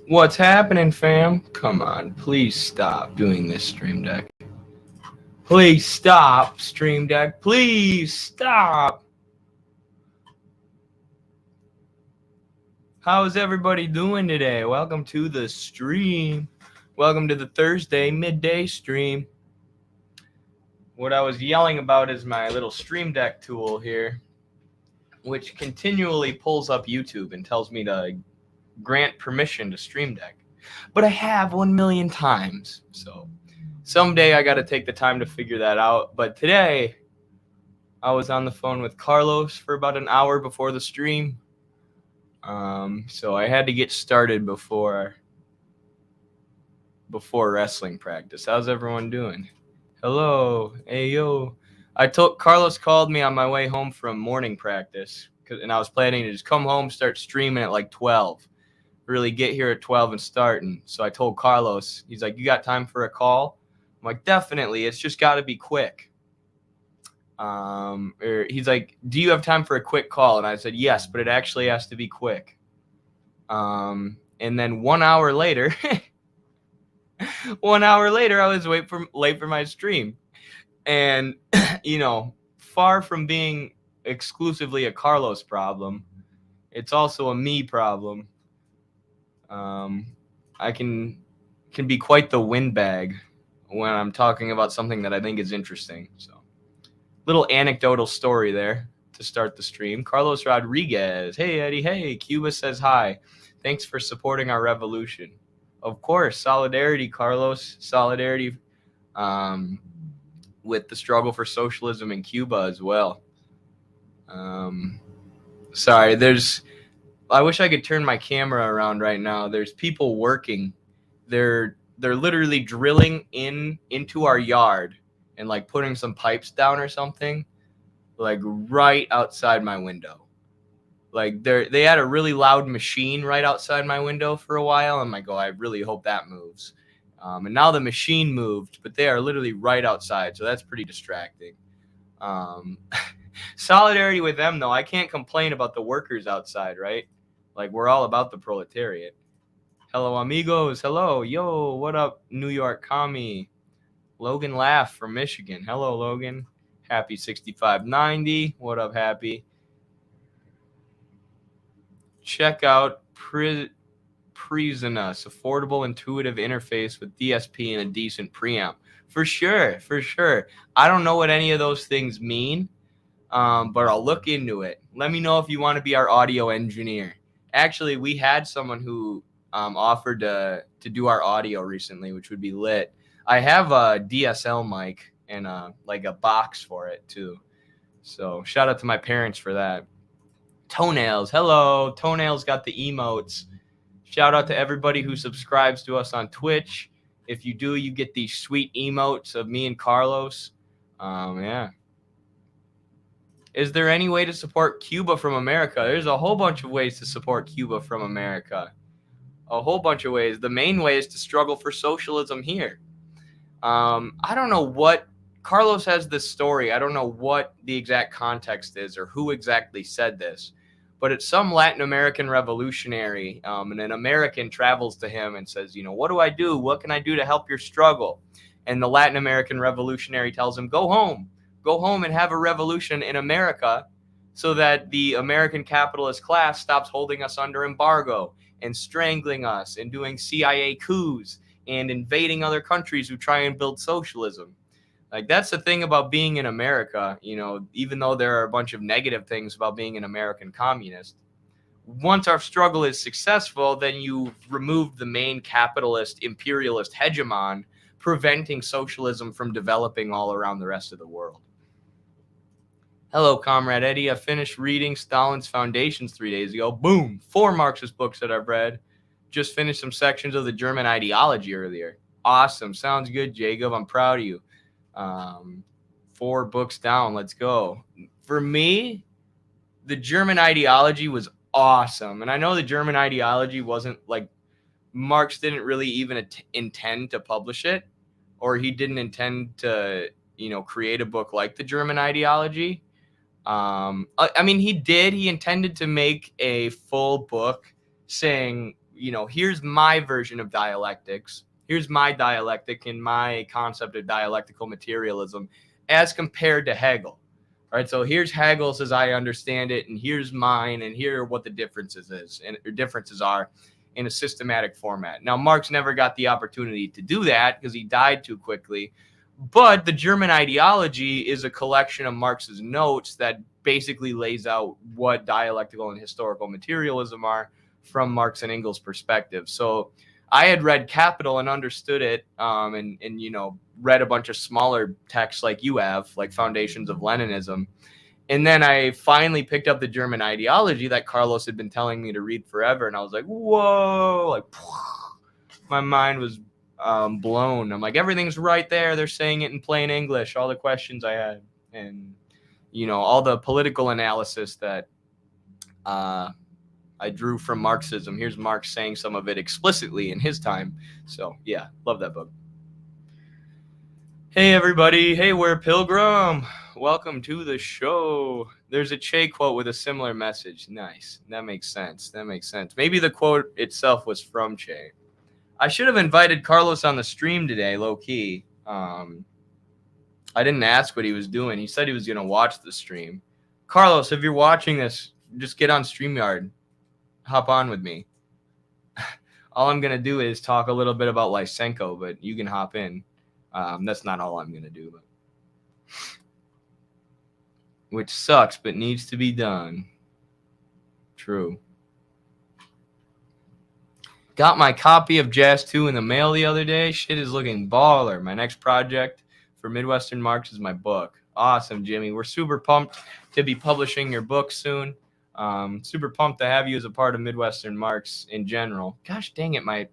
What's happening, fam? Come on, please stop doing this, Stream Deck. Please stop, Stream Deck. Please stop. How's everybody doing today? Welcome to the stream. Welcome to the Thursday midday stream. What I was yelling about is my little Stream Deck tool here, which continually pulls up YouTube and tells me to grant permission to Stream Deck. But I have 1 million times, so someday I got to take the time to figure that out. But today, I was on the phone with Carlos for about an hour before the stream. So I had to get started before wrestling practice. How's everyone doing? Hello. Hey, yo. Carlos called me on my way home from morning practice, and I was planning to just come home, start streaming at like 12. Really get here at 12 and start. And so I told Carlos, he's like, you got time for a call? I'm like, definitely. It's just got to be quick. Or he's like, do you have time for a quick call? And I said, yes, but it actually has to be quick. And then 1 hour later, I was late for my stream. And, far from being exclusively a Carlos problem, it's also a me problem. I can be quite the windbag when I'm talking about something that I think is interesting. So, little anecdotal story there to start the stream. Carlos Rodriguez. Hey, Eddie. Hey, Cuba says hi. Thanks for supporting our revolution. Of course, solidarity, Carlos. Solidarity with the struggle for socialism in Cuba as well. Sorry, I wish I could turn my camera around right now. There's people working. They're literally drilling into our yard and like putting some pipes down or something, like right outside my window. Like they had a really loud machine right outside my window for a while. I'm like, oh, I really hope that moves. And now the machine moved, but they are literally right outside, so that's pretty distracting. Solidarity with them, though. I can't complain about the workers outside, right? Like, we're all about the proletariat. Hello, amigos. Hello. Yo, what up, New York commie? Logan Laugh from Michigan. Hello, Logan. Happy 6590. What up, Happy? Check out Prisonus, affordable, intuitive interface with DSP and a decent preamp. For sure. I don't know what any of those things mean, but I'll look into it. Let me know if you want to be our audio engineer. Actually, we had someone who offered to do our audio recently, which would be lit. I have a DSL mic and like a box for it too. So shout out to my parents for that. Toenails, hello. Toenails got the emotes. Shout out to everybody who subscribes to us on Twitch. If you do, you get these sweet emotes of me and Carlos. Yeah. Is there any way to support Cuba from America? There's a whole bunch of ways to support Cuba from America. A whole bunch of ways. The main way is to struggle for socialism here. I don't know what Carlos has this story. I don't know what the exact context is or who exactly said this, but it's some Latin American revolutionary, and an American travels to him and says, what do I do? What can I do to help your struggle? And the Latin American revolutionary tells him, go home and have a revolution in America so that the American capitalist class stops holding us under embargo and strangling us and doing CIA coups and invading other countries who try and build socialism. Like, that's the thing about being in America, even though there are a bunch of negative things about being an American communist. Once our struggle is successful, then you remove the main capitalist, imperialist hegemon, preventing socialism from developing all around the rest of the world. Hello, Comrade Eddie. I finished reading Stalin's Foundations 3 days ago. Boom! 4 Marxist books that I've read. Just finished some sections of the German ideology earlier. Awesome. Sounds good, Jacob. I'm proud of you. 4 books down. Let's go. For me, the German ideology was awesome. And I know the German ideology wasn't like Marx didn't really even intend to publish it, or he didn't intend to, create a book like the German ideology. I mean, he intended to make a full book saying, here's my version of dialectics. Here's my dialectic and my concept of dialectical materialism as compared to Hegel. All right, so here's Hegel's as I understand it, and here's mine, and here are what the differences are in a systematic format. Now, Marx never got the opportunity to do that because he died too quickly. But the German ideology is a collection of Marx's notes that basically lays out what dialectical and historical materialism are from Marx and Engels' perspective. So I had read Capital and understood it, and read a bunch of smaller texts like you have, like Foundations of Leninism. And then I finally picked up the German ideology that Carlos had been telling me to read forever, and I was like, whoa, like my mind was blown. I'm like, everything's right there. They're saying it in plain English. All the questions I had, and all the political analysis that I drew from Marxism. Here's Marx saying some of it explicitly in his time. So yeah, love that book. Hey everybody. Hey, we're Pilgrim. Welcome to the show. There's a Che quote with a similar message. Nice. That makes sense. Maybe the quote itself was from Che. I should have invited Carlos on the stream today, low key. I didn't ask what he was doing. He said he was going to watch the stream. Carlos, if you're watching this, just get on StreamYard. Hop on with me. All I'm going to do is talk a little bit about Lysenko, but you can hop in. That's not all I'm going to do. But which sucks, but needs to be done. True. Got my copy of Jazz 2 in the mail the other day. Shit is looking baller. My next project for Midwestern Marx is my book. Awesome, Jimmy. We're super pumped to be publishing your book soon. Super pumped to have you as a part of Midwestern Marx in general. Gosh dang it, my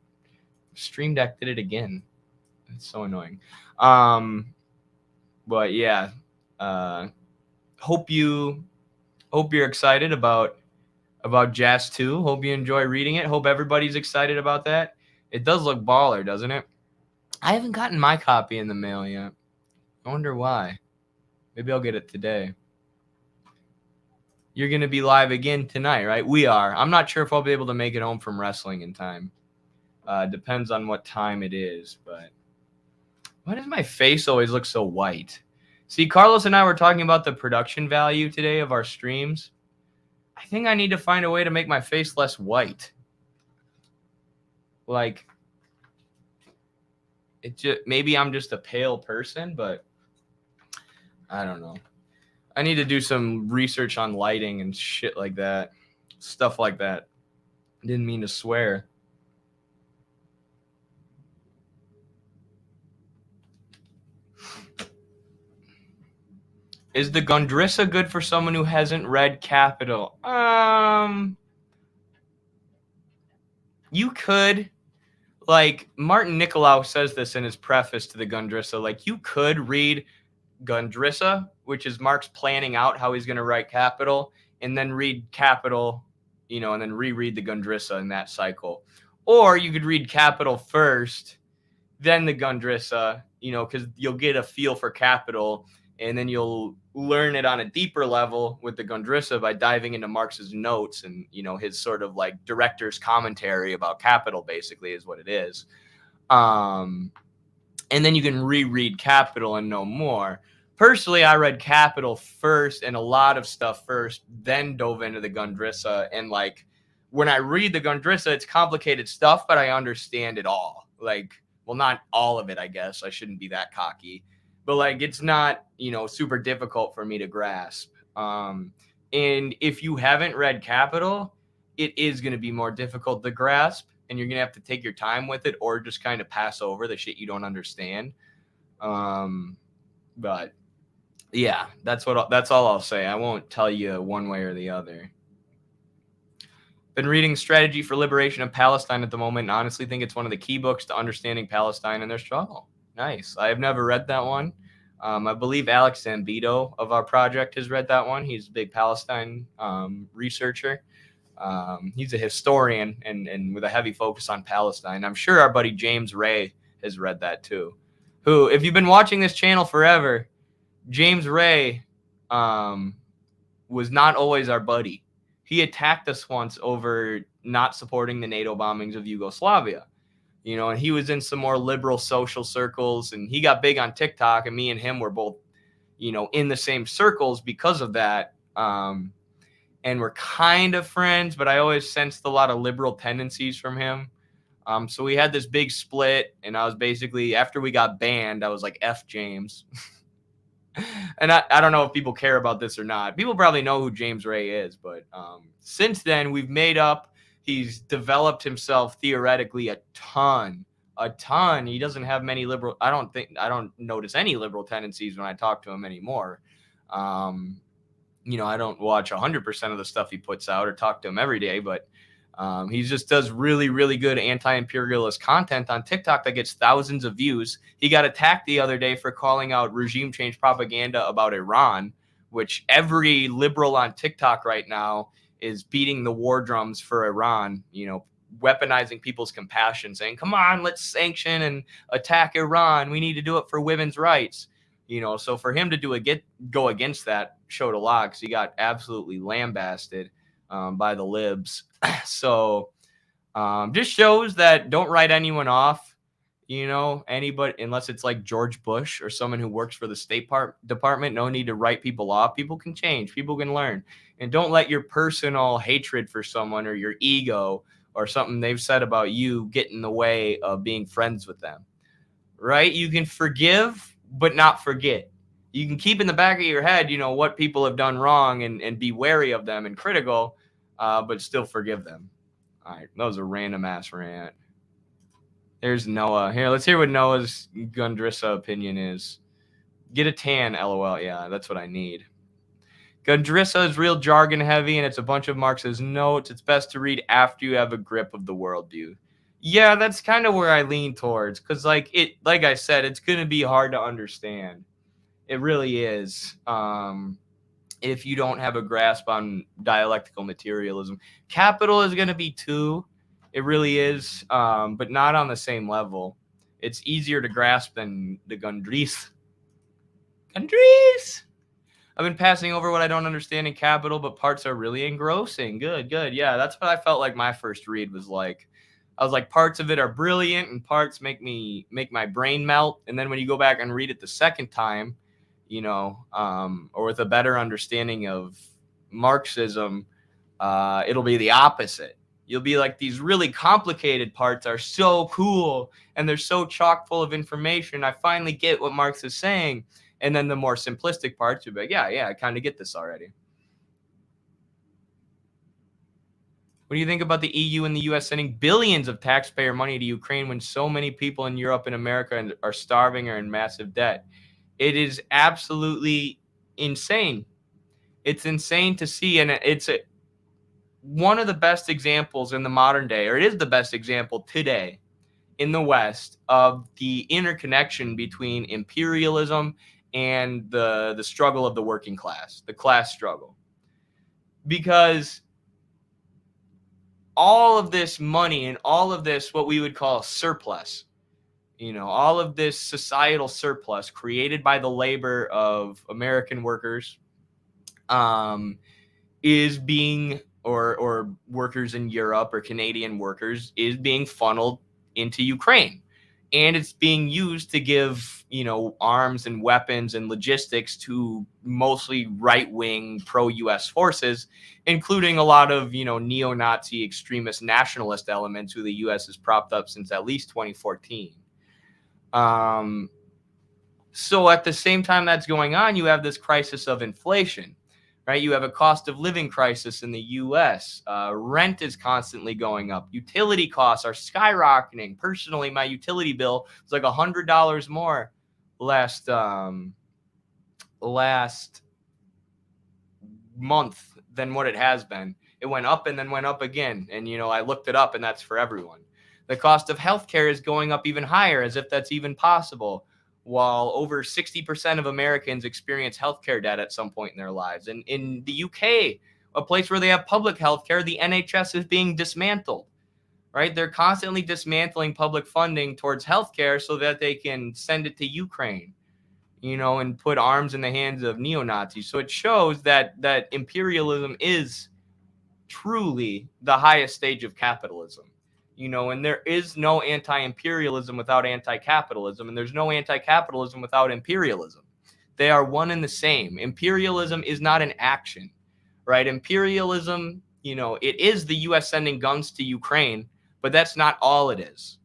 Stream Deck did it again. It's so annoying. But yeah, hope you're excited about Jazz 2. Hope you enjoy reading it. Hope everybody's excited about that. It does look baller, doesn't it? I haven't gotten my copy in the mail yet. I wonder why. Maybe I'll get it today. You're going to be live again tonight, right? We are. I'm not sure if I'll be able to make it home from wrestling in time. Depends on what time it is, but why does my face always look so white? See, Carlos and I were talking about the production value today of our streams. I think I need to find a way to make my face less white. Like, maybe I'm just a pale person, but I don't know. I need to do some research on lighting and shit like that. Stuff like that. Didn't mean to swear. Is the Grundrisse good for someone who hasn't read Capital? You could, like, Martin Nicolau says this in his preface to the Grundrisse, like, you could read Grundrisse, which is Marx planning out how he's going to write Capital, and then read Capital, and then reread the Grundrisse in that cycle. Or you could read Capital first, then the Grundrisse, because you'll get a feel for Capital, and then you'll learn it on a deeper level with the Grundrisse by diving into Marx's notes and, his sort of like director's commentary about Capital, basically, is what it is. And then you can reread Capital and know more. Personally, I read Capital first and a lot of stuff first, then dove into the Grundrisse. And like, when I read the Grundrisse, it's complicated stuff, but I understand it all. Like, well, not all of it, I guess. I shouldn't be that cocky. But like, it's not, super difficult for me to grasp. And if you haven't read Capital, it is going to be more difficult to grasp, and you're going to have to take your time with it or just kind of pass over the shit you don't understand. But yeah, that's all I'll say. I won't tell you one way or the other. Been reading Strategy for Liberation of Palestine at the moment, and honestly think it's one of the key books to understanding Palestine and their struggle. Nice. I have never read that one. I believe Alex Zambito of our project has read that one. He's a big Palestine researcher. He's a historian and with a heavy focus on Palestine. I'm sure our buddy James Ray has read that too. Who, if you've been watching this channel forever, James Ray was not always our buddy. He attacked us once over not supporting the NATO bombings of Yugoslavia. And he was in some more liberal social circles, and he got big on TikTok, and me and him were both, in the same circles because of that. And we're kind of friends, but I always sensed a lot of liberal tendencies from him. So we had this big split, and I was basically, after we got banned, I was like, F James. And I don't know if people care about this or not. People probably know who James Ray is, but since then we've made up. He's developed himself theoretically a ton. He doesn't have many liberal. I don't notice any liberal tendencies when I talk to him anymore. I don't watch 100% of the stuff he puts out or talk to him every day, but he just does really, really good anti-imperialist content on TikTok that gets thousands of views. He got attacked the other day for calling out regime change propaganda about Iran, which every liberal on TikTok right now is beating the war drums for Iran, weaponizing people's compassion, saying, come on, let's sanction and attack Iran. We need to do it for women's rights. So for him to go against that showed a lot, because he got absolutely lambasted by the libs. So just shows that don't write anyone off, anybody, unless it's like George Bush or someone who works for the State Department. No need to write people off. People can change. People can learn. And don't let your personal hatred for someone or your ego or something they've said about you get in the way of being friends with them, right? You can forgive, but not forget. You can keep in the back of your head, what people have done wrong and be wary of them and critical, but still forgive them. All right, that was a random ass rant. There's Noah. Here, let's hear what Noah's Gundrissa opinion is. Get a tan, LOL. Yeah, that's what I need. Gundrissa is real jargon heavy, and it's a bunch of Marx's notes. It's best to read after you have a grip of the worldview. Yeah, that's kind of where I lean towards, because like I said, it's going to be hard to understand. It really is. If you don't have a grasp on dialectical materialism. Capital is going to be too. It really is, but not on the same level. It's easier to grasp than the Gundrisse. I've been passing over what I don't understand in Capital, but parts are really engrossing. Good. Yeah, that's what I felt like my first read was like. I was like, parts of it are brilliant and parts make my brain melt. And then when you go back and read it the second time, or with a better understanding of Marxism, it'll be the opposite. You'll be like, these really complicated parts are so cool and they're so chock full of information. I finally get what Marx is saying. And then the more simplistic parts, you'll be like, yeah, I kind of get this already. What do you think about the EU and the US sending billions of taxpayer money to Ukraine when so many people in Europe and America are starving or in massive debt? It is absolutely insane. It's insane to see, and it's one of the best examples in the modern day, or it is the best example today in the West of the interconnection between imperialism and the struggle of the working class, the class struggle. Because all of this money and all of this, what we would call surplus, all of this societal surplus created by the labor of American workers, is being, or workers in Europe or Canadian workers, is being funneled into Ukraine. And it's being used to give, arms and weapons and logistics to mostly right-wing pro-US forces, including a lot of, neo-Nazi extremist nationalist elements who the US has propped up since at least 2014. So at the same time that's going on, you have this crisis of inflation, right? You have a cost of living crisis in the US. Rent is constantly going up. Utility costs are skyrocketing. Personally, my utility bill was like $100 more last month than what it has been. It went up and then went up again. And, I looked it up, and that's for everyone. The cost of healthcare is going up even higher, as if that's even possible, while over 60% of Americans experience healthcare debt at some point in their lives. And in the UK, a place where they have public healthcare, the NHS is being dismantled, right? They're constantly dismantling public funding towards healthcare so that they can send it to Ukraine. and put arms in the hands of neo-Nazis. So it shows that imperialism is truly the highest stage of capitalism. And there is no anti-imperialism without anti-capitalism, and there's no anti-capitalism without imperialism. They are one and the same. Imperialism is not an action, right? Imperialism, it is the U.S. sending guns to Ukraine, but that's not all it is,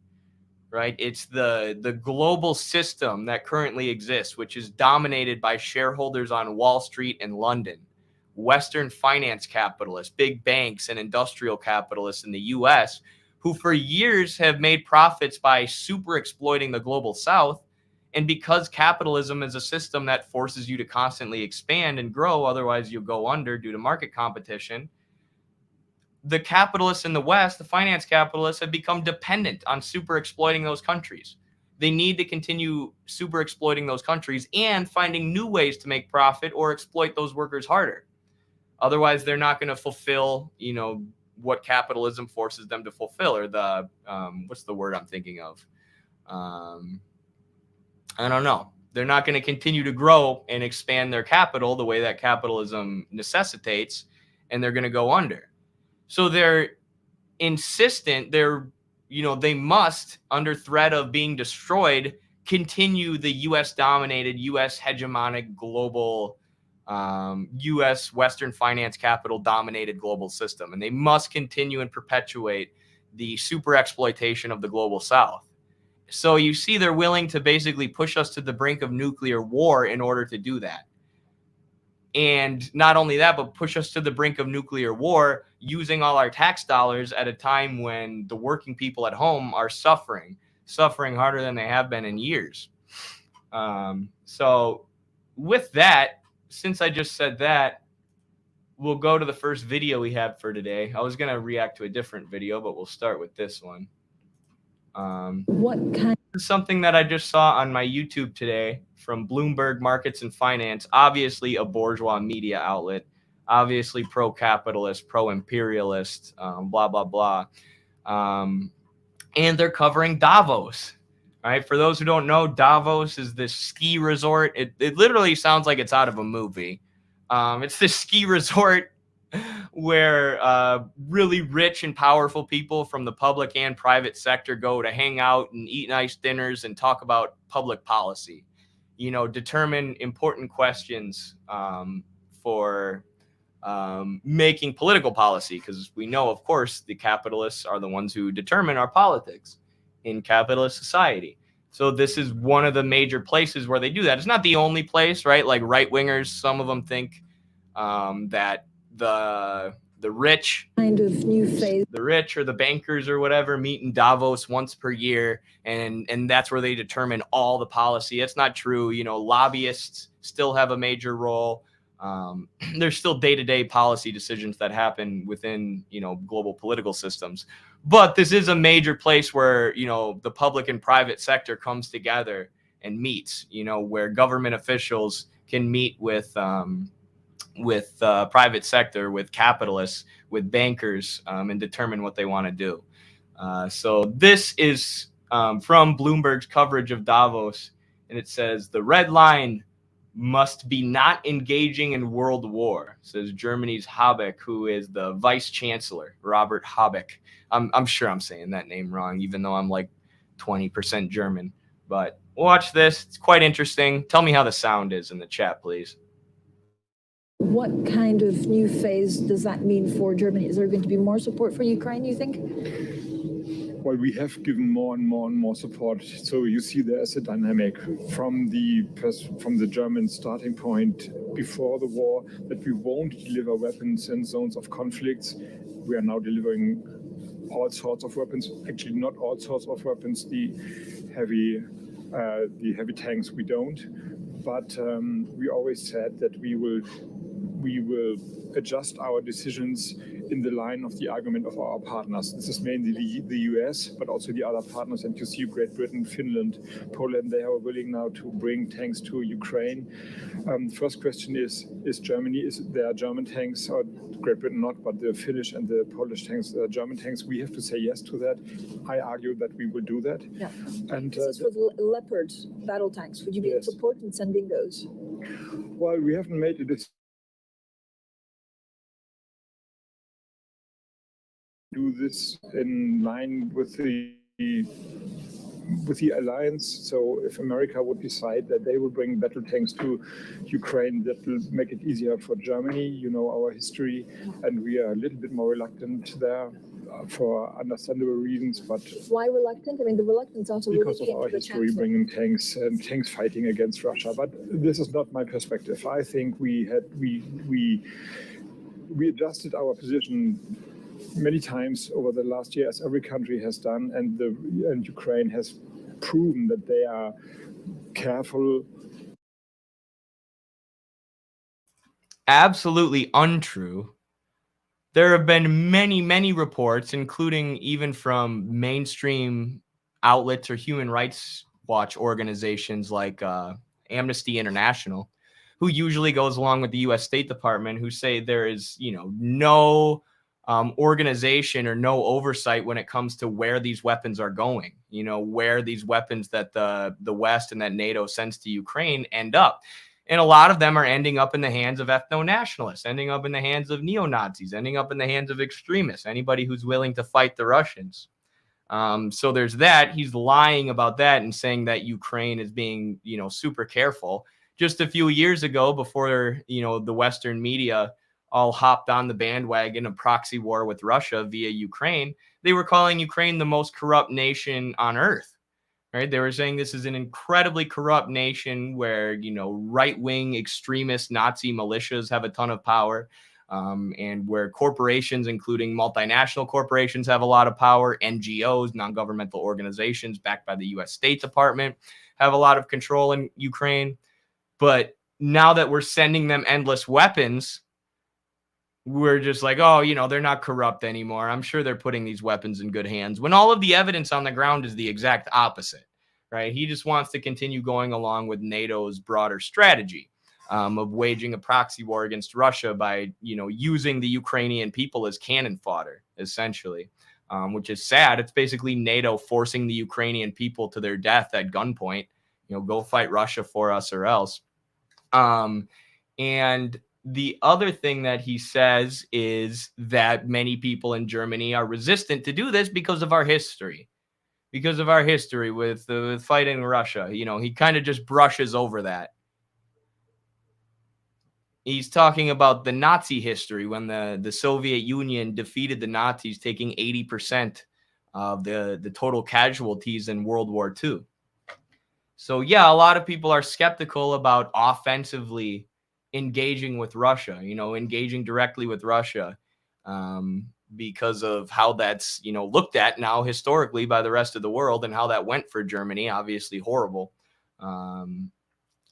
right? It's the global system that currently exists, which is dominated by shareholders on Wall Street and London, Western finance capitalists, big banks, and industrial capitalists in the U.S., who for years have made profits by super exploiting the global South. And because capitalism is a system that forces you to constantly expand and grow, otherwise you'll go under due to market competition, the capitalists in the West, the finance capitalists, have become dependent on super exploiting those countries. They need to continue super exploiting those countries and finding new ways to make profit or exploit those workers harder. Otherwise, they're not going to fulfill, what capitalism forces them to fulfill, or the what's the word I'm thinking of? I don't know. They're not going to continue to grow and expand their capital the way that capitalism necessitates, and they're going to go under. So they're insistent, they must, under threat of being destroyed, continue the U.S. dominated, U.S. hegemonic global, U.S. Western finance capital dominated global system. And they must continue and perpetuate the super exploitation of the global South. So you see, they're willing to basically push us to the brink of nuclear war in order to do that. And not only that, but push us to the brink of nuclear war using all our tax dollars at a time when the working people at home are suffering harder than they have been in years. So with that, since I just said that, we'll go to the first video we have for today. I was going to react to a different video, but we'll start with this one. Something that I just saw on my YouTube today from Bloomberg Markets and Finance, obviously a bourgeois media outlet, obviously pro-capitalist, pro-imperialist, blah, blah, blah. And they're covering Davos. All right. For those who don't know, Davos is this ski resort. It literally sounds like it's out of a movie. It's this ski resort where really rich and powerful people from the public and private sector go to hang out and eat nice dinners and talk about public policy, determine important questions for making political policy, because we know, of course, the capitalists are the ones who determine our politics in capitalist society. So this is one of the major places where they do that. It's not the only place, right? Like right-wingers, some of them think that the rich kind of new phase, the rich or the bankers or whatever, meet in Davos once per year, and that's where they determine all the policy. It's not true. Lobbyists still have a major role. There's still day-to-day policy decisions that happen within, global political systems. But this is a major place where, the public and private sector comes together and meets, where government officials can meet with private sector, with capitalists, with bankers, and determine what they want to do. So this is from Bloomberg's coverage of Davos, and it says, the red line must be not engaging in world war, says Germany's Habeck, who is the vice chancellor, Robert Habeck. I'm sure I'm saying that name wrong, even though I'm like 20% German. But watch this. It's quite interesting. Tell me how the sound is in the chat, please. What kind of new phase does that mean for Germany? Is there going to be more support for Ukraine, you think? Well, we have given more and more support. So you see there's a dynamic from the German starting point before the war that we won't deliver weapons in zones of conflicts. We are now delivering all sorts of weapons. Actually, not all sorts of weapons. The heavy tanks we don't. But we always said that we will adjust our decisions in the line of the argument of our partners. This is mainly the US, but also the other partners. And you see Great Britain, Finland, Poland, they are willing now to bring tanks to Ukraine. First question is Germany, is there German tanks, or Great Britain not, but the Finnish and the Polish tanks, German tanks? We have to say yes to that. I argue that we will do that. Yeah. And this is for the Leopard battle tanks. Would you be in support in sending those? Well, we haven't made a decision. Do this in line with the alliance. So if America would decide that they will bring battle tanks to Ukraine, that will make it easier for Germany. You know our history, and we are a little bit more reluctant there for understandable reasons. But why reluctant? I mean, the reluctance also because of our history bringing tanks and tanks fighting against Russia. But this is not my perspective. I think we adjusted our position many times over the last year, as every country has done, and Ukraine has proven that they are careful. Absolutely untrue. There have been many, many reports, including even from mainstream outlets or human rights watch organizations like Amnesty International, who usually goes along with the U.S. State Department, who say there is, no organization or no oversight when it comes to where these weapons are going, where these weapons that the West and that NATO sends to Ukraine end up. And a lot of them are ending up in the hands of ethno-nationalists, ending up in the hands of neo-Nazis, ending up in the hands of extremists, anybody who's willing to fight the Russians. So there's that. He's lying about that and saying that Ukraine is being, super careful. Just a few years ago, before, the Western media all hopped on the bandwagon of proxy war with Russia via Ukraine, they were calling Ukraine the most corrupt nation on earth. Right? They were saying this is an incredibly corrupt nation where, right-wing extremist Nazi militias have a ton of power, and where corporations, including multinational corporations, have a lot of power. NGOs, non-governmental organizations backed by the U.S. State Department, have a lot of control in Ukraine. But now that we're sending them endless weapons, we're just like, oh, they're not corrupt anymore. I'm sure they're putting these weapons in good hands, when all of the evidence on the ground is the exact opposite, right? He just wants to continue going along with NATO's broader strategy of waging a proxy war against Russia by, using the Ukrainian people as cannon fodder, essentially, which is sad. It's basically NATO forcing the Ukrainian people to their death at gunpoint, go fight Russia for us or else. And the other thing that he says is that many people in Germany are resistant to do this because of our history. Because of our history with fighting Russia. He kind of just brushes over that. He's talking about the Nazi history when the Soviet Union defeated the Nazis, taking 80% of the total casualties in World War II. So, yeah, a lot of people are skeptical about offensively engaging with Russia, engaging directly with Russia, because of how that's, looked at now historically by the rest of the world and how that went for Germany, obviously horrible.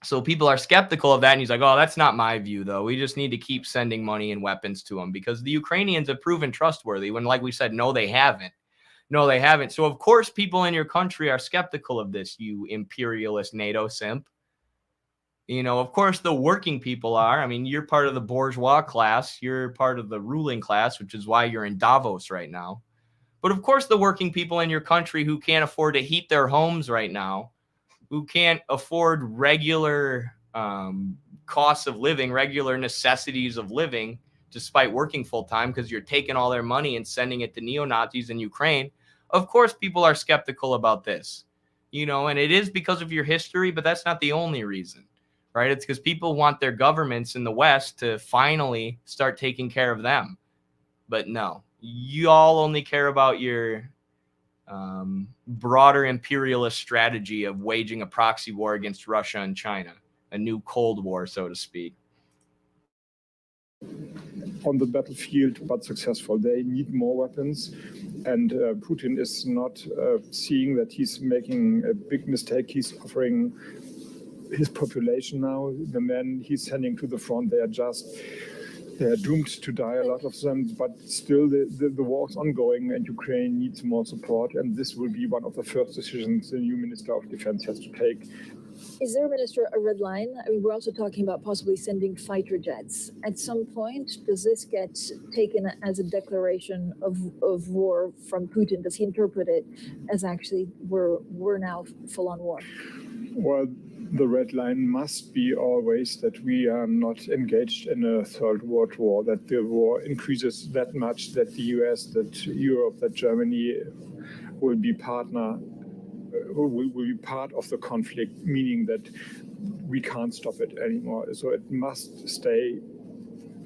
So people are skeptical of that. And he's like, oh, that's not my view, though. We just need to keep sending money and weapons to them because the Ukrainians have proven trustworthy when, like we said, no, they haven't. No, they haven't. So, of course, people in your country are skeptical of this, you imperialist NATO simp. Of course, the working people are. I mean, you're part of the bourgeois class. You're part of the ruling class, which is why you're in Davos right now. But, of course, the working people in your country who can't afford to heat their homes right now, who can't afford regular costs of living, regular necessities of living, despite working full time because you're taking all their money and sending it to neo-Nazis in Ukraine. Of course, people are skeptical about this, and it is because of your history, but that's not the only reason, right? It's because people want their governments in the West to finally start taking care of them. But no, you all only care about your broader imperialist strategy of waging a proxy war against Russia and China, a new Cold War, so to speak. On the battlefield, but successful. They need more weapons, and Putin is not seeing that he's making a big mistake. He's offering his population now, the men he's sending to the front, they are just They are doomed to die, a lot of them, but still the war is ongoing and Ukraine needs more support. And this will be one of the first decisions the new Minister of Defense has to take. Is there, Minister, a red line? I mean, we're also talking about possibly sending fighter jets. At some point, does this get taken as a declaration of war from Putin? Does he interpret it as actually we're now full on war? Well, the red line must be always that we are not engaged in a third world war, that the war increases that much, that the US, that Europe, that Germany will be partner, will be part of the conflict, meaning that we can't stop it anymore. So it must stay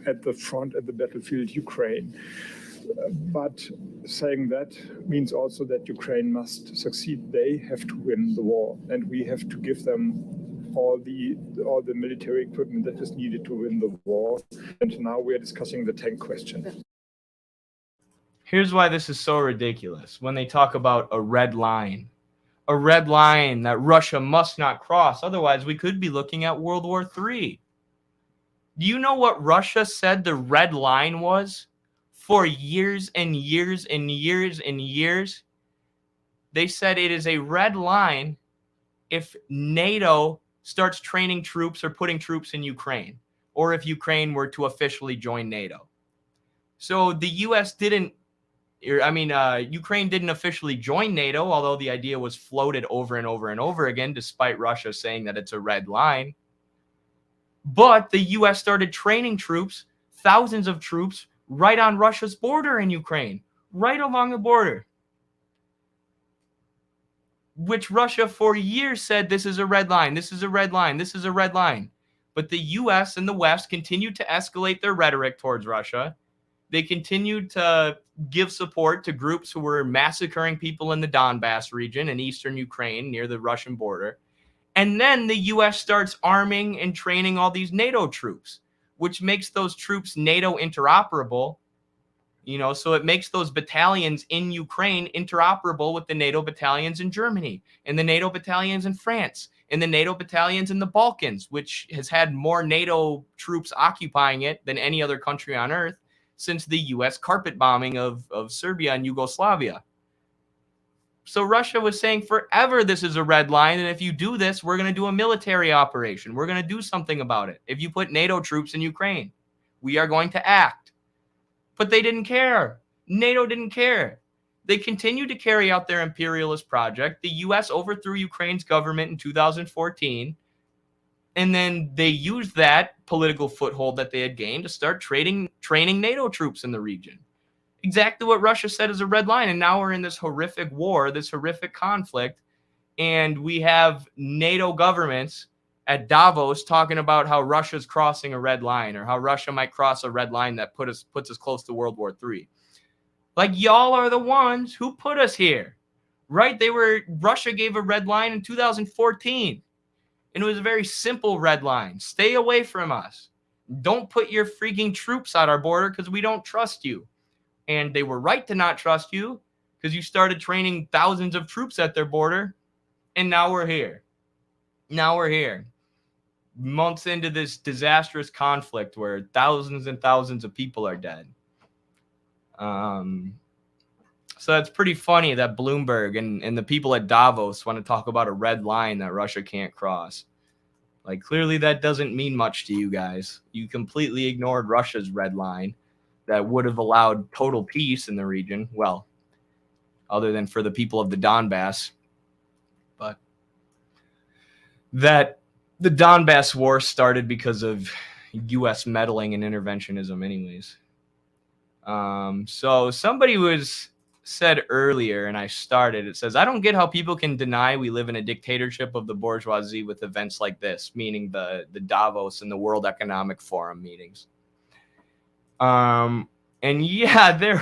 at the front, at the battlefield, Ukraine. But saying that means also that Ukraine must succeed. They have to win the war, and we have to give them all the military equipment that is needed to win the war. And now we are discussing the tank question. Here's why this is so ridiculous. When they talk about a red line that Russia must not cross, otherwise we could be looking at World War III. Do you know what Russia said the red line was? For years and years and years and years, they said it is a red line if NATO starts training troops or putting troops in Ukraine, or if Ukraine were to officially join NATO. So the Ukraine didn't officially join NATO, although the idea was floated over and over and over again, despite Russia saying that it's a red line. But the US started training troops, thousands of troops, right on Russia's border in Ukraine, right along the border, which Russia for years said this is a red line, this is a red line, this is a red line. But the US and the West continued to escalate their rhetoric towards Russia. They continued to give support to groups who were massacring people in the Donbass region in eastern Ukraine near the Russian border. And then the US starts arming and training all these NATO troops, which makes those troops NATO interoperable, so it makes those battalions in Ukraine interoperable with the NATO battalions in Germany and the NATO battalions in France and the NATO battalions in the Balkans, which has had more NATO troops occupying it than any other country on earth since the US carpet bombing of Serbia and Yugoslavia. So Russia was saying forever this is a red line, and if you do this, we're going to do a military operation. We're going to do something about it. If you put NATO troops in Ukraine, we are going to act. But they didn't care. NATO didn't care. They continued to carry out their imperialist project. The US overthrew Ukraine's government in 2014, and then they used that political foothold that they had gained to start training NATO troops in the region. Exactly what Russia said is a red line. And now we're in this horrific war, this horrific conflict. And we have NATO governments at Davos talking about how Russia's crossing a red line, or how Russia might cross a red line that puts us close to World War III. Like, y'all are the ones who put us here, right? Russia gave a red line in 2014. And it was a very simple red line. Stay away from us. Don't put your freaking troops at our border because we don't trust you. And they were right to not trust you because you started training thousands of troops at their border. And now we're here. Months into this disastrous conflict where thousands and thousands of people are dead. So it's pretty funny that Bloomberg and the people at Davos want to talk about a red line that Russia can't cross. Like, clearly that doesn't mean much to you guys. You completely ignored Russia's red line that would have allowed total peace in the region. Well, other than for the people of the Donbass. But that the Donbass war started because of U.S. meddling and interventionism anyways. So somebody said earlier, and I started, it says, I don't get how people can deny we live in a dictatorship of the bourgeoisie with events like this, meaning the Davos and the World Economic Forum meetings. And yeah,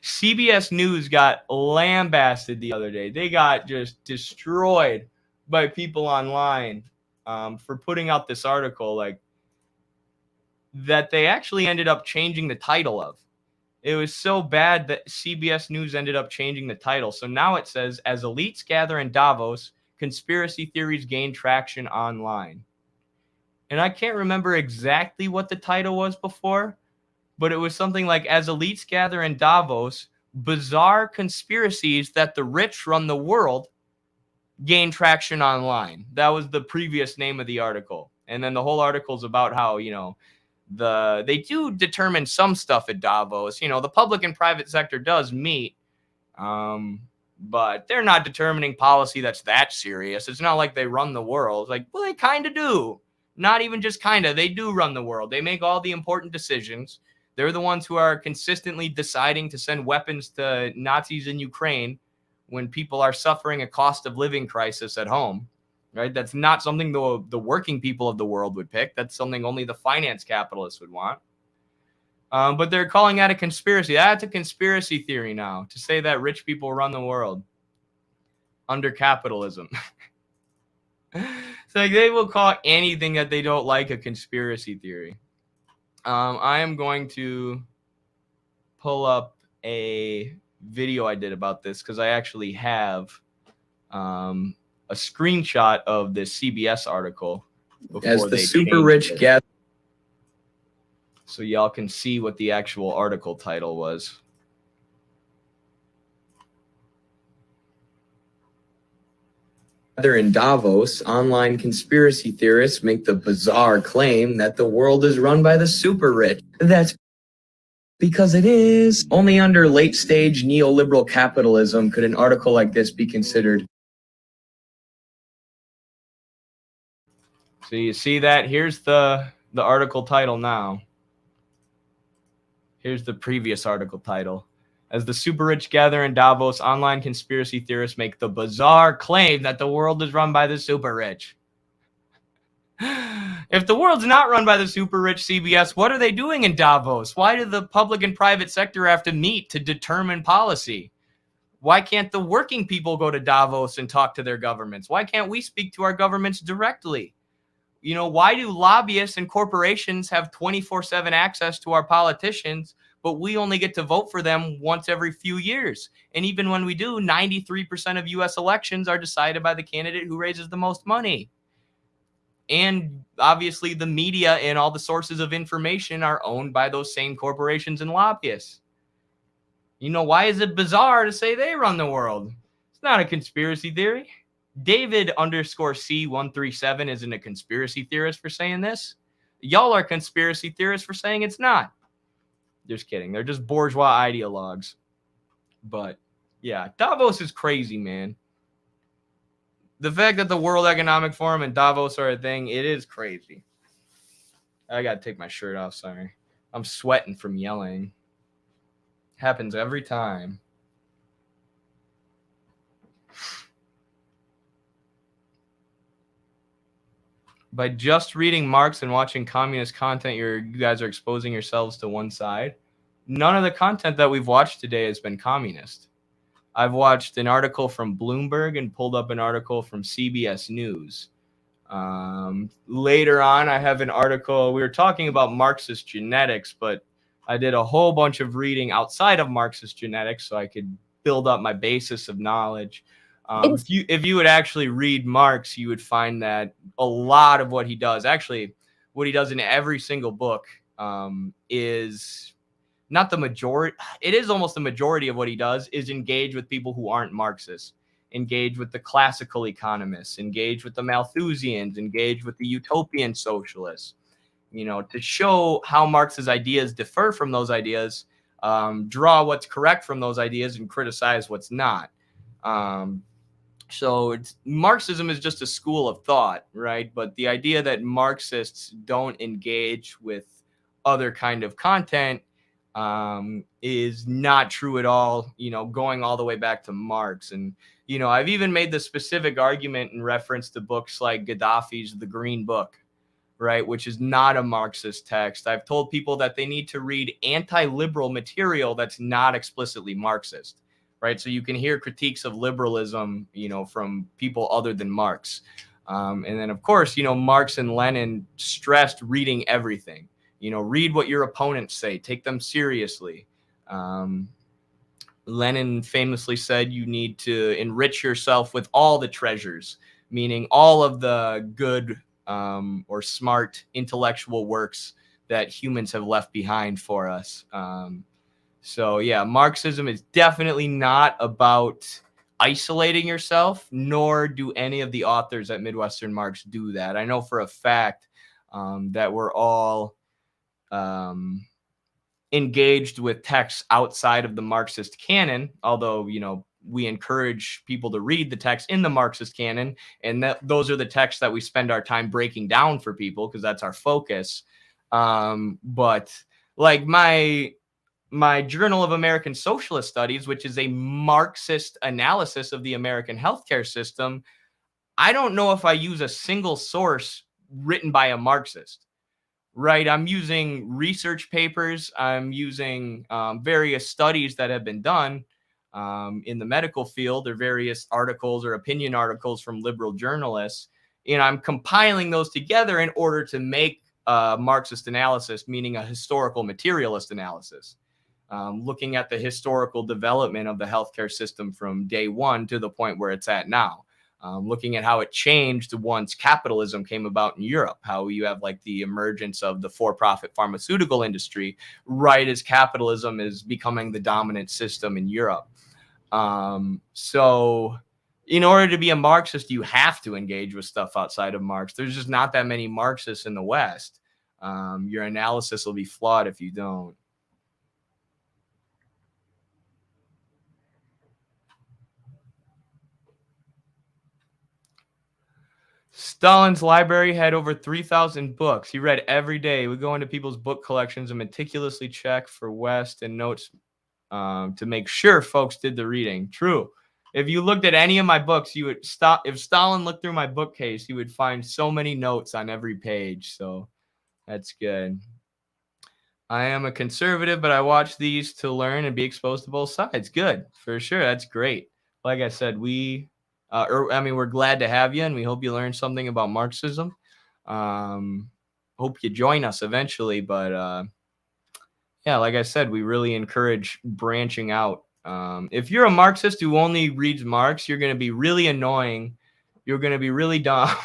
CBS News got lambasted the other day. They got just destroyed by people online for putting out this article that they actually ended up changing the title of. It was so bad that CBS News ended up changing the title. So now it says, as elites gather in Davos, conspiracy theories gain traction online. And I can't remember exactly what the title was before, but it was something like, as elites gather in Davos, bizarre conspiracies that the rich run the world gain traction online. That was the previous name of the article. And then the whole article is about how, they do determine some stuff at Davos. The public and private sector does meet, but they're not determining policy that's that serious. It's not like they run the world. It's like, well, they kind of do. Not even just kind of. They do run the world. They make all the important decisions. They're the ones who are consistently deciding to send weapons to Nazis in Ukraine when people are suffering a cost of living crisis at home, right? That's not something the working people of the world would pick. That's something only the finance capitalists would want. But they're calling that a conspiracy. That's a conspiracy theory now, to say that rich people run the world under capitalism. It's like they will call anything that they don't like a conspiracy theory. I am going to pull up a video I did about this because I actually have a screenshot of this CBS article as the super rich gather. So y'all can see what the actual article title was. In Davos, online conspiracy theorists make the bizarre claim that the world is run by the super rich. That's because it is. Only under late-stage neoliberal capitalism could an article like this be considered. So you see that? Here's the article title now. Here's the previous article title. As the super rich gather in Davos, online conspiracy theorists make the bizarre claim that the world is run by the super rich. If the world's not run by the super rich, CBS, what are they doing in Davos? Why do the public and private sector have to meet to determine policy? Why can't the working people go to Davos and talk to their governments? Why can't we speak to our governments directly? Why do lobbyists and corporations have 24/7 access to our politicians, but we only get to vote for them once every few years? And even when we do, 93% of U.S. elections are decided by the candidate who raises the most money. And obviously the media and all the sources of information are owned by those same corporations and lobbyists. Why is it bizarre to say they run the world? It's not a conspiracy theory. David _C137 isn't a conspiracy theorist for saying this. Y'all are conspiracy theorists for saying it's not. Just kidding. They're just bourgeois ideologues. But yeah, Davos is crazy, man. The fact that the World Economic Forum and Davos are a thing, it is crazy. I got to take my shirt off, sorry. I'm sweating from yelling. Happens every time. By just reading Marx and watching communist content, you guys are exposing yourselves to one side. None of the content that we've watched today has been communist. I've watched an article from Bloomberg and pulled up an article from CBS News. Later on, I have an article. We were talking about Marxist genetics, but I did a whole bunch of reading outside of Marxist genetics so I could build up my basis of knowledge. If you would actually read Marx, you would find that a lot of what he does, actually what he does in every single book, is not the majority. It is almost the majority of what he does is engage with people who aren't Marxists, engage with the classical economists, engage with the Malthusians, engage with the utopian socialists, to show how Marx's ideas differ from those ideas, draw what's correct from those ideas and criticize what's not. So Marxism is just a school of thought, right? But the idea that Marxists don't engage with other kind of content is not true at all, going all the way back to Marx. And, I've even made the specific argument in reference to books like Gaddafi's The Green Book, right, which is not a Marxist text. I've told people that they need to read anti-liberal material that's not explicitly Marxist. Right, so you can hear critiques of liberalism, from people other than Marx. And then, of course, Marx and Lenin stressed reading everything. Read what your opponents say. Take them seriously. Lenin famously said you need to enrich yourself with all the treasures, meaning all of the good or smart intellectual works that humans have left behind for us. So yeah, Marxism is definitely not about isolating yourself, nor do any of the authors at Midwestern Marx do that. I know for a fact that we're all engaged with texts outside of the Marxist canon, although, you know, we encourage people to read the text in the Marxist canon, and that those are the texts that we spend our time breaking down for people because that's our focus. But like my Journal of American Socialist Studies, which is a Marxist analysis of the American healthcare system, I don't know if I use a single source written by a Marxist. Right. I'm using research papers. I'm using various studies that have been done in the medical field, or various articles or opinion articles from liberal journalists. And I'm compiling those together in order to make Marxist analysis, meaning a historical materialist analysis, looking at the historical development of the healthcare system from day one to the point where it's at now. Looking at how it changed once capitalism came about in Europe, how you have like the emergence of the for-profit pharmaceutical industry right as capitalism is becoming the dominant system in Europe. So in order to be a Marxist, you have to engage with stuff outside of Marx. There's just not that many Marxists in the West. Your analysis will be flawed if you don't. Stalin's library had over 3,000 books. He read every day. He would go into people's book collections and meticulously check for West and notes to make sure folks did the reading. True. If you looked at any of my books, you would stop. If Stalin looked through my bookcase, he would find so many notes on every page. So that's good. I am a conservative, but I watch these to learn and be exposed to both sides. Good, for sure. That's great. Like I said, we're glad to have you, and we hope you learned something about Marxism. Hope you join us eventually, but yeah, like I said, we really encourage branching out. If you're a Marxist who only reads Marx, you're going to be really annoying. You're going to be really dumb.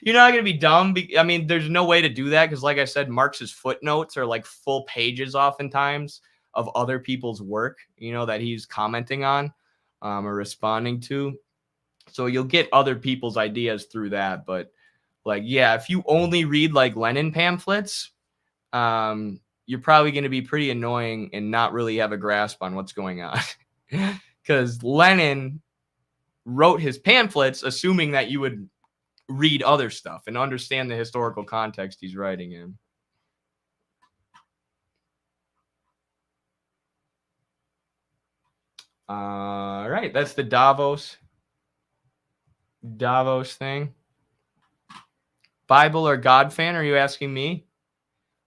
You're not going to be dumb. I mean, there's no way to do that because, like I said, Marx's footnotes are like full pages oftentimes of other people's work, you know, that he's commenting on or responding to. So you'll get other people's ideas through that. But like, yeah, if you only read like Lenin pamphlets, you're probably going to be pretty annoying and not really have a grasp on what's going on. Because Lenin wrote his pamphlets assuming that you would read other stuff and understand the historical context he's writing in. All right, that's the Davos thing. Bible or God fan, are you asking me?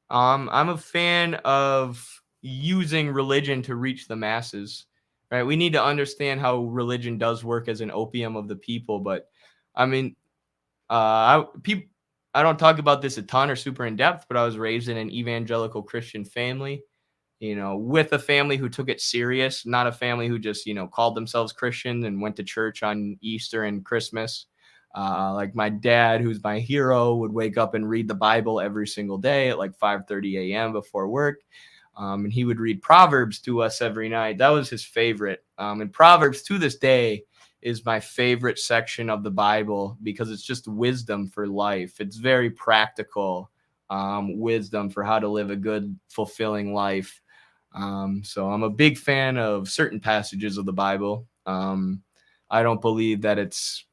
I'm a fan of using religion to reach the masses, right? We need to understand how religion does work as an opium of the people. But I mean, I don't talk about this a ton or super in depth, but I was raised in an evangelical Christian family, you know, with a family who took it serious, not a family who just, you know, called themselves Christian and went to church on Easter and Christmas. Like my dad, who's my hero, would wake up and read the Bible every single day at like 5:30 a.m. before work. And he would read Proverbs to us every night. That was his favorite. And Proverbs to this day is my favorite section of the Bible because it's just wisdom for life. It's very practical wisdom for how to live a good, fulfilling life. So I'm a big fan of certain passages of the Bible. I don't believe that it's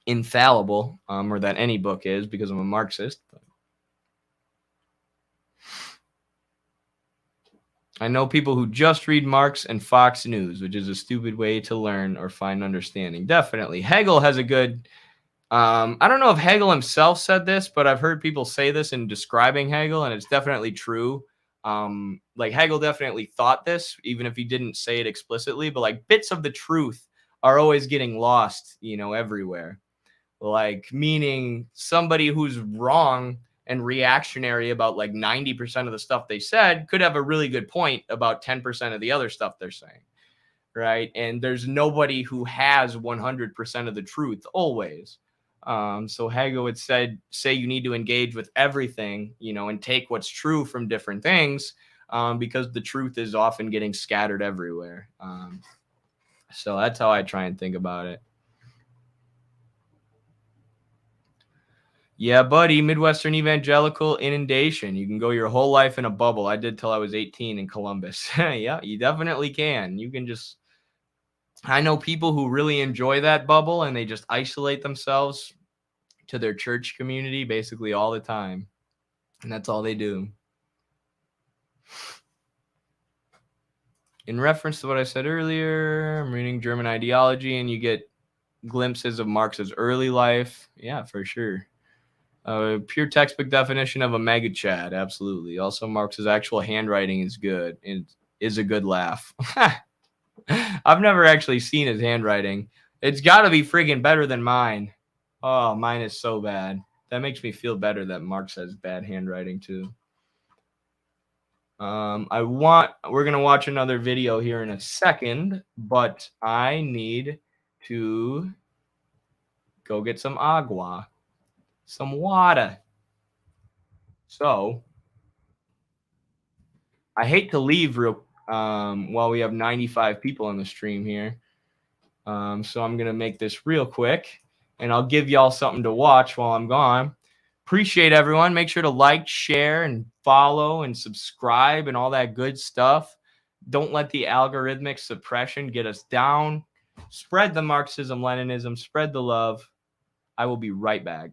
infallible or that any book is because I'm a Marxist. But I know people who just read Marx and Fox News, which is a stupid way to learn or find understanding. Definitely. Hegel has a good, I don't know if Hegel himself said this, but I've heard people say this in describing Hegel, and it's definitely true. Like Hegel definitely thought this, even if he didn't say it explicitly, but like bits of the truth are always getting lost, you know, everywhere. Like meaning somebody who's wrong and reactionary about like 90% of the stuff they said could have a really good point about 10% of the other stuff they're saying, right? And there's nobody who has 100% of the truth always. So Hegel would say you need to engage with everything, and take what's true from different things, because the truth is often getting scattered everywhere. So that's how I try and think about it. Yeah, buddy, Midwestern evangelical inundation. You can go your whole life in a bubble. I did till I was 18 in Columbus. Yeah, you definitely can. You can just, I know people who really enjoy that bubble and they just isolate themselves to their church community basically all the time. And that's all they do. In reference to what I said earlier, I'm reading German ideology and you get glimpses of Marx's early life. Yeah, for sure. Pure textbook definition of a mega Chad. Absolutely. Also, Marx's actual handwriting is good. It is a good laugh. I've never actually seen his handwriting. It's got to be friggin' better than mine. Oh, mine is so bad. That makes me feel better that Marx has bad handwriting too. We're going to watch another video here in a second, but I need to go get some agua, some water. So I hate to leave while we have 95 people on the stream here. So I'm going to make this real quick and I'll give y'all something to watch while I'm gone. Appreciate everyone. Make sure to like, share, and follow and subscribe and all that good stuff. Don't let the algorithmic suppression get us down. Spread the Marxism, Leninism, spread the love. I will be right back.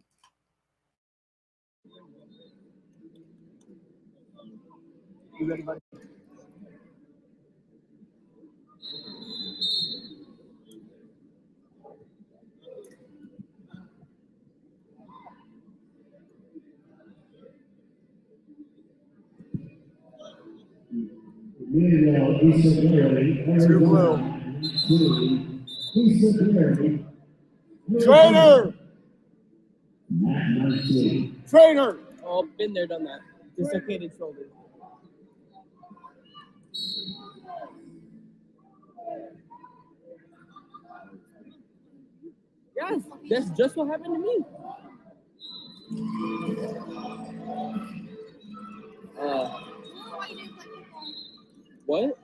You ready, buddy? Too blue. Trainer! Trainer! Oh, been there, done that. Dislocated shoulder. Yes, that's just what happened to me. What?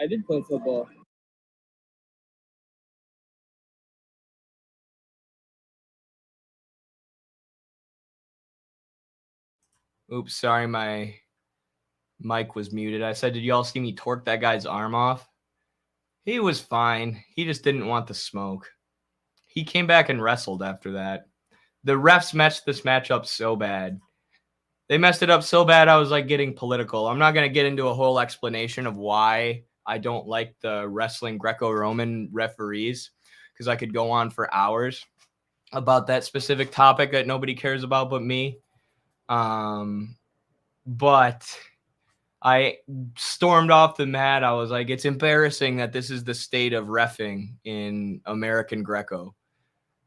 I did play football. Oops, sorry, my mic was muted. I said, did y'all see me torque that guy's arm off? He was fine. He just didn't want the smoke. He came back and wrestled after that. The refs messed this match up so bad. They messed it up so bad I was like getting political. I'm not going to get into a whole explanation of why I don't like the wrestling Greco-Roman referees, because I could go on for hours about that specific topic that nobody cares about but me. But I stormed off the mat. I was like, it's embarrassing that this is the state of reffing in American Greco.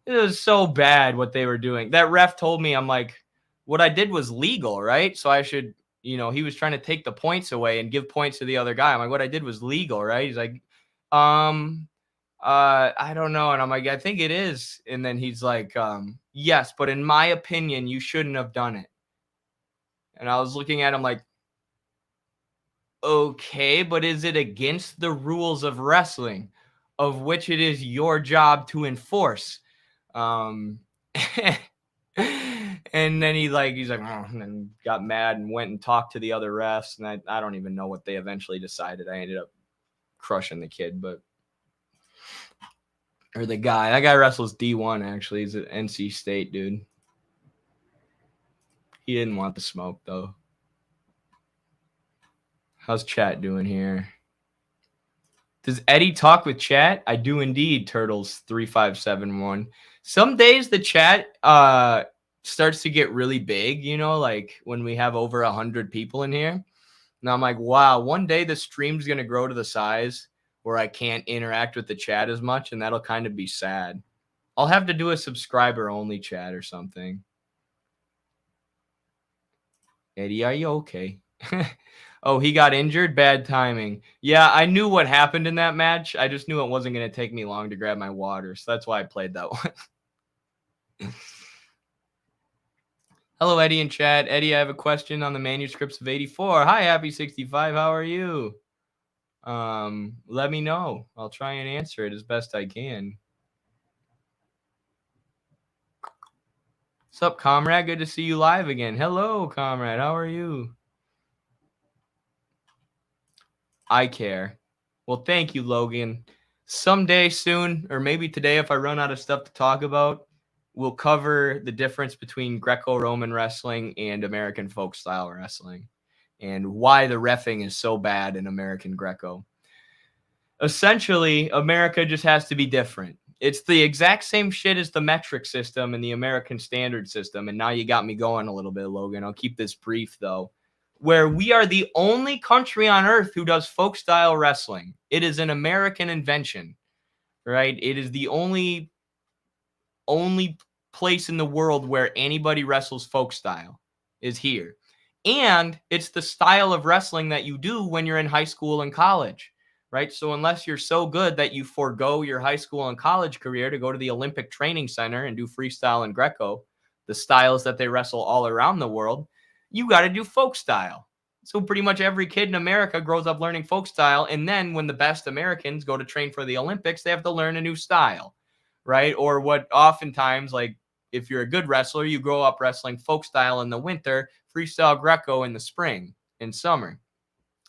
It was so bad what they were doing. That ref told me, I'm like, what I did was legal, right? So I should, he was trying to take the points away and give points to the other guy. I'm like, what I did was legal, right? He's like, I don't know. And I'm like, I think it is. And then he's like, yes, but in my opinion, you shouldn't have done it. And I was looking at him like, okay, but is it against the rules of wrestling, of which it is your job to enforce? And then he's like, and then got mad and went and talked to the other refs. And I don't even know what they eventually decided. I ended up crushing the kid, or the guy. That guy wrestles D1, actually. He's at NC State, dude. He didn't want the smoke, though. How's chat doing here? Does Eddie talk with chat? I do indeed, Turtles3571. Some days the chat starts to get really big, like when we have over 100 people in here. And I'm like, wow, one day the stream's going to grow to the size where I can't interact with the chat as much, and that'll kind of be sad. I'll have to do a subscriber-only chat or something. Eddie, are you okay? Oh, he got injured? Bad timing. Yeah, I knew what happened in that match. I just knew it wasn't going to take me long to grab my water, so that's why I played that one. Hello, Eddie in chat. Eddie, I have a question on the manuscripts of 84. Hi, Happy 65. How are you? Let me know. I'll try and answer it as best I can. What's up, comrade? Good to see you live again. Hello, comrade. How are you? I care. Well, thank you, Logan. Someday soon, or maybe today if I run out of stuff to talk about, we'll cover the difference between Greco-Roman wrestling and American folk style wrestling and why the reffing is so bad in American Greco. Essentially, America just has to be different. It's the exact same shit as the metric system and the American standard system. And now you got me going a little bit, Logan. I'll keep this brief, though. Where we are the only country on earth who does folk style wrestling. It is an American invention, right? It is the only place in the world where anybody wrestles folk style is here. And it's the style of wrestling that you do when you're in high school and college, right? So unless you're so good that you forego your high school and college career to go to the Olympic Training Center and do freestyle and Greco, the styles that they wrestle all around the world, you got to do folk style. So pretty much every kid in America grows up learning folk style. And then when the best Americans go to train for the Olympics, they have to learn a new style, right? Or what oftentimes, like if you're a good wrestler, you grow up wrestling folk style in the winter, freestyle Greco in the spring and summer.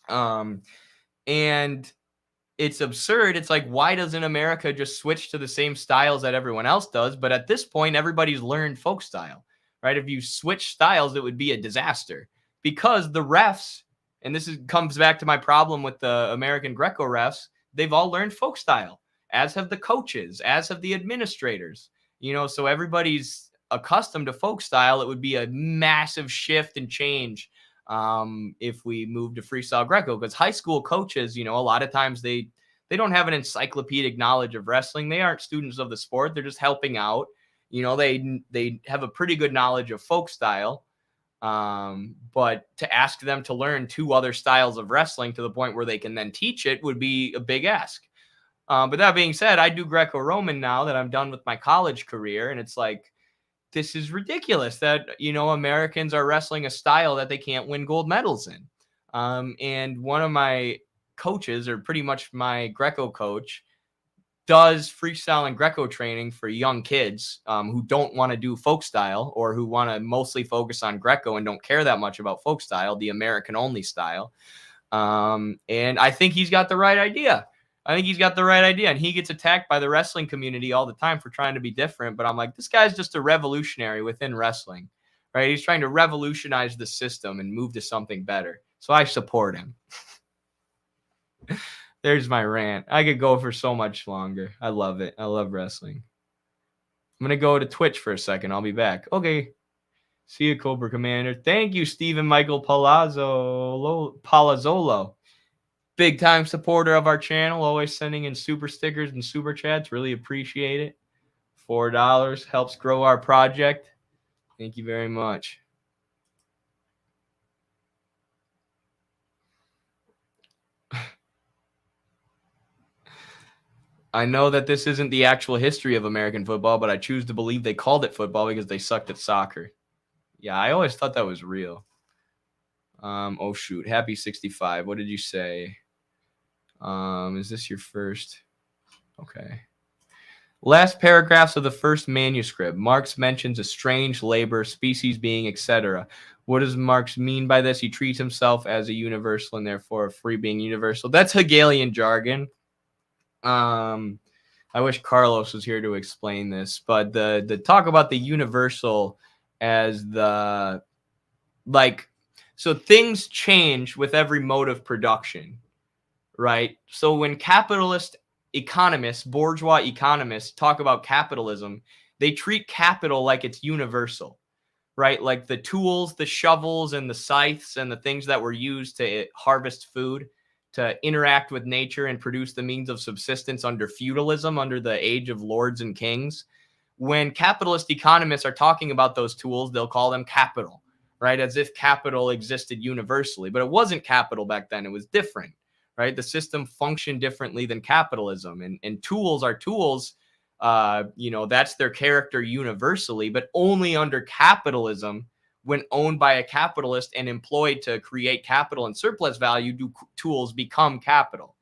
And it's absurd. It's like, why doesn't America just switch to the same styles that everyone else does? But at this point, everybody's learned folk style, right? If you switch styles, it would be a disaster because the refs, and comes back to my problem with the American Greco refs, they've all learned folk style, as have the coaches, as have the administrators, so everybody's accustomed to folk style. It would be a massive shift and change if we move to freestyle Greco, because high school coaches, a lot of times they don't have an encyclopedic knowledge of wrestling. They aren't students of the sport. They're just helping out. They have a pretty good knowledge of folk style. But to ask them to learn 2 other styles of wrestling to the point where they can then teach it would be a big ask. But that being said, I do Greco-Roman now that I'm done with my college career. And it's like, this is ridiculous that, Americans are wrestling a style that they can't win gold medals in. And one of my coaches, or pretty much my Greco coach, does freestyle and Greco training for young kids who don't want to do folk style or who want to mostly focus on Greco and don't care that much about folk style, the American only style. And I think he's got the right idea. And he gets attacked by the wrestling community all the time for trying to be different. But I'm like, this guy's just a revolutionary within wrestling, right? He's trying to revolutionize the system and move to something better. So I support him. There's my rant. I could go for so much longer. I love it. I love wrestling. I'm going to go to Twitch for a second. I'll be back. Okay. See you, Cobra Commander. Thank you, Stephen Michael Palazzolo. Big time supporter of our channel, always sending in super stickers and super chats. Really appreciate it. $4 helps grow our project. Thank you very much. I know that this isn't the actual history of American football, but I choose to believe they called it football because they sucked at soccer. Yeah, I always thought that was real. Oh, shoot. Happy 65. What did you say? Is this your first? Okay. Last paragraphs of the first manuscript. Marx mentions a strange labor, species being, etc. What does Marx mean by this? He treats himself as a universal and therefore a free being universal. That's Hegelian jargon. I wish Carlos was here to explain this, but the talk about the universal as so things change with every mode of production. Right. So when capitalist economists, bourgeois economists talk about capitalism, they treat capital like it's universal, right? Like the tools, the shovels and the scythes and the things that were used to harvest food, to interact with nature and produce the means of subsistence under feudalism, under the age of lords and kings. When capitalist economists are talking about those tools, they'll call them capital, right? As if capital existed universally, but it wasn't capital back then. It was different. Right, the system functioned differently than capitalism, and tools are tools. That's their character universally, but only under capitalism when owned by a capitalist and employed to create capital and surplus value, do tools become capital.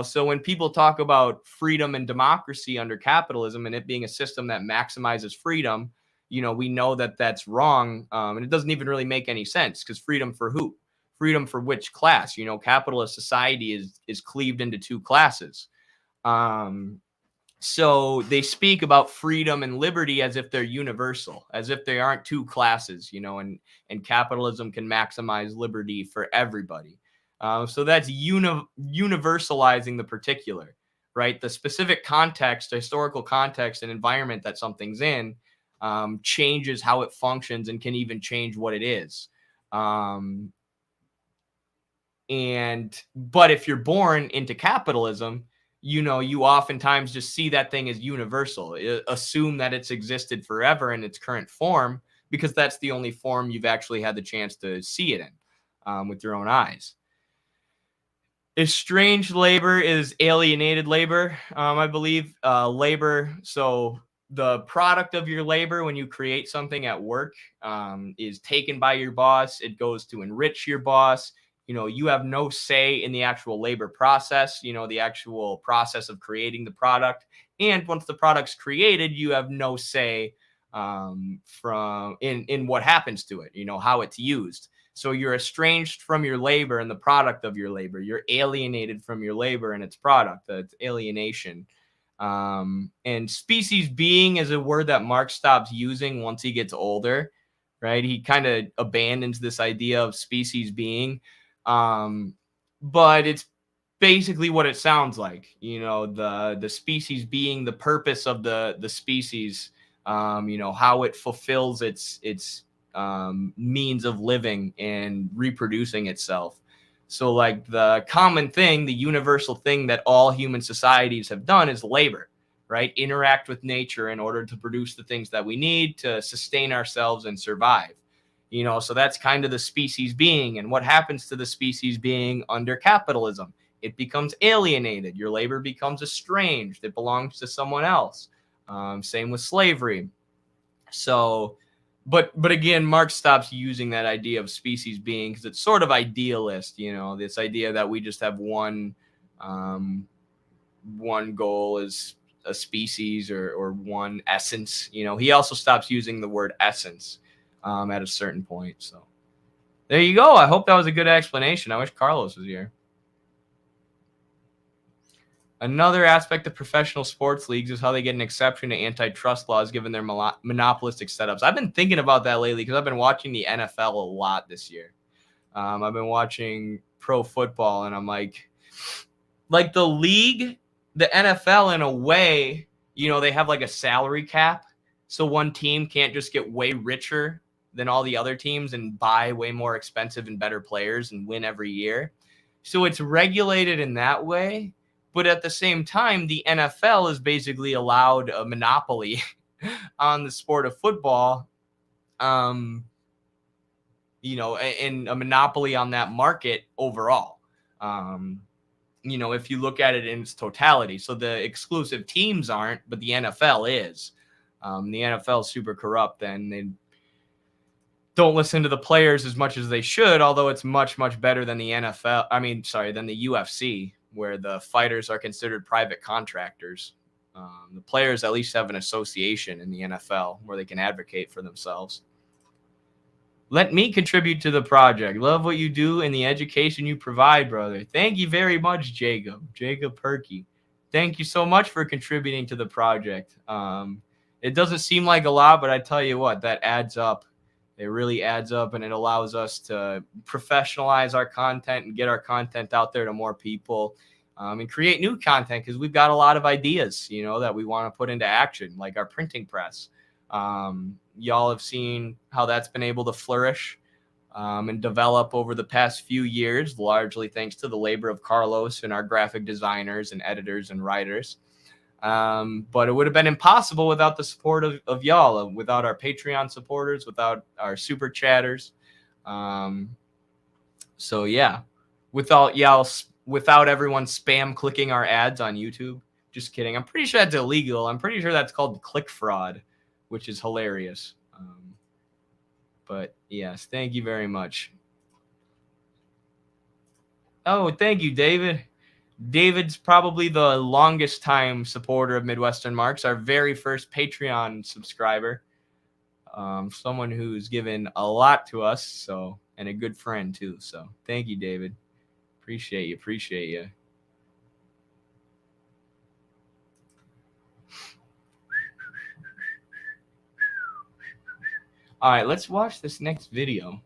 So when people talk about freedom and democracy under capitalism and it being a system that maximizes freedom, we know that that's wrong. And it doesn't even really make any sense, because freedom for who? Freedom for which class? Capitalist society is cleaved into two classes. So they speak about freedom and liberty as if they're universal, as if they aren't two classes, and capitalism can maximize liberty for everybody. So that's universalizing the particular, right? The specific context, historical context, and environment that something's in changes how it functions and can even change what it is. But if you're born into capitalism, you oftentimes just see that thing as universal, assume that it's existed forever in its current form, because that's the only form you've actually had the chance to see it in with your own eyes. Estranged labor is alienated labor, I believe. Labor, so the product of your labor when you create something at work is taken by your boss. It goes to enrich your boss. You have no say in the actual labor process, the actual process of creating the product. And once the product's created, you have no say in what happens to it, how it's used. So you're estranged from your labor and the product of your labor. You're alienated from your labor and its product. It's alienation. And species being is a word that Marx stops using once he gets older, right? He kind of abandons this idea of species being. But it's basically what it sounds like, the species being, the purpose of the species, how it fulfills its means of living and reproducing itself. So like the common thing, the universal thing that all human societies have done is labor, right? Interact with nature in order to produce the things that we need to sustain ourselves and survive. So that's kind of the species being. And what happens to the species being under capitalism? It becomes alienated. Your labor becomes estranged. It belongs to someone else. Same with slavery. So, but again, Marx stops using that idea of species being because it's sort of idealist, this idea that we just have one goal is a species or one essence. He also stops using the word essence at a certain point. So there you go. I hope that was a good explanation. I wish Carlos was here. Another aspect of professional sports leagues is how they get an exception to antitrust laws given their monopolistic setups. I've been thinking about that lately because I've been watching the NFL a lot this year. I've been watching pro football, and I'm like the league, the NFL, in a way, they have like a salary cap. So one team can't just get way richer than all the other teams and buy way more expensive and better players and win every year. So it's regulated in that way. But at the same time, the NFL is basically allowed a monopoly on the sport of football, and a monopoly on that market overall. If you look at it in its totality. So the exclusive teams aren't, but the NFL is. The NFL is super corrupt, and they don't listen to the players as much as they should, although it's much, much better than the than the UFC, where the fighters are considered private contractors. The players at least have an association in the NFL where they can advocate for themselves. Let me contribute to the project. Love what you do and the education you provide, brother. Thank you very much, Jacob Perky. Thank you so much for contributing to the project. It doesn't seem like a lot, but I tell you what, that adds up. It really adds up, and it allows us to professionalize our content and get our content out there to more people, and create new content, because we've got a lot of ideas, that we want to put into action, like our printing press. Y'all have seen how that's been able to flourish and develop over the past few years, largely thanks to the labor of Carlos and our graphic designers and editors and writers. But it would have been impossible without the support of y'all, without our Patreon supporters, without our super chatters. So yeah, without everyone spam clicking our ads on YouTube. Just kidding. I'm pretty sure that's illegal. I'm pretty sure that's called click fraud, which is hilarious. But yes, thank you very much. Oh, thank you, David. David's probably the longest time supporter of Midwestern Marx, our very first Patreon subscriber. Someone who's given a lot to us, so, and a good friend too. So thank you, David. Appreciate you. All right, let's watch this next video.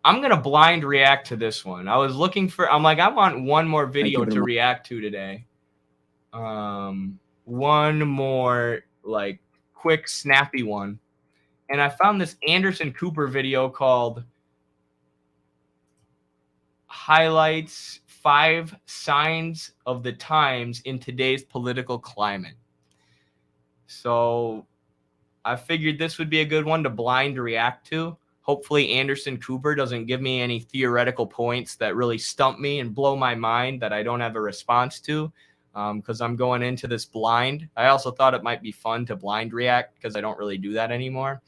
I'm going to blind react to this one. I was looking for, I'm like, I want one more video to react to today. One more, like, quick, snappy one. And I found this Anderson Cooper video called Highlights 5 Signs of the Times in Today's Political Climate. So I figured this would be a good one to blind react to. Hopefully Anderson Cooper doesn't give me any theoretical points that really stump me and blow my mind that I don't have a response to, because I'm going into this blind. I also thought it might be fun to blind react because I don't really do that anymore.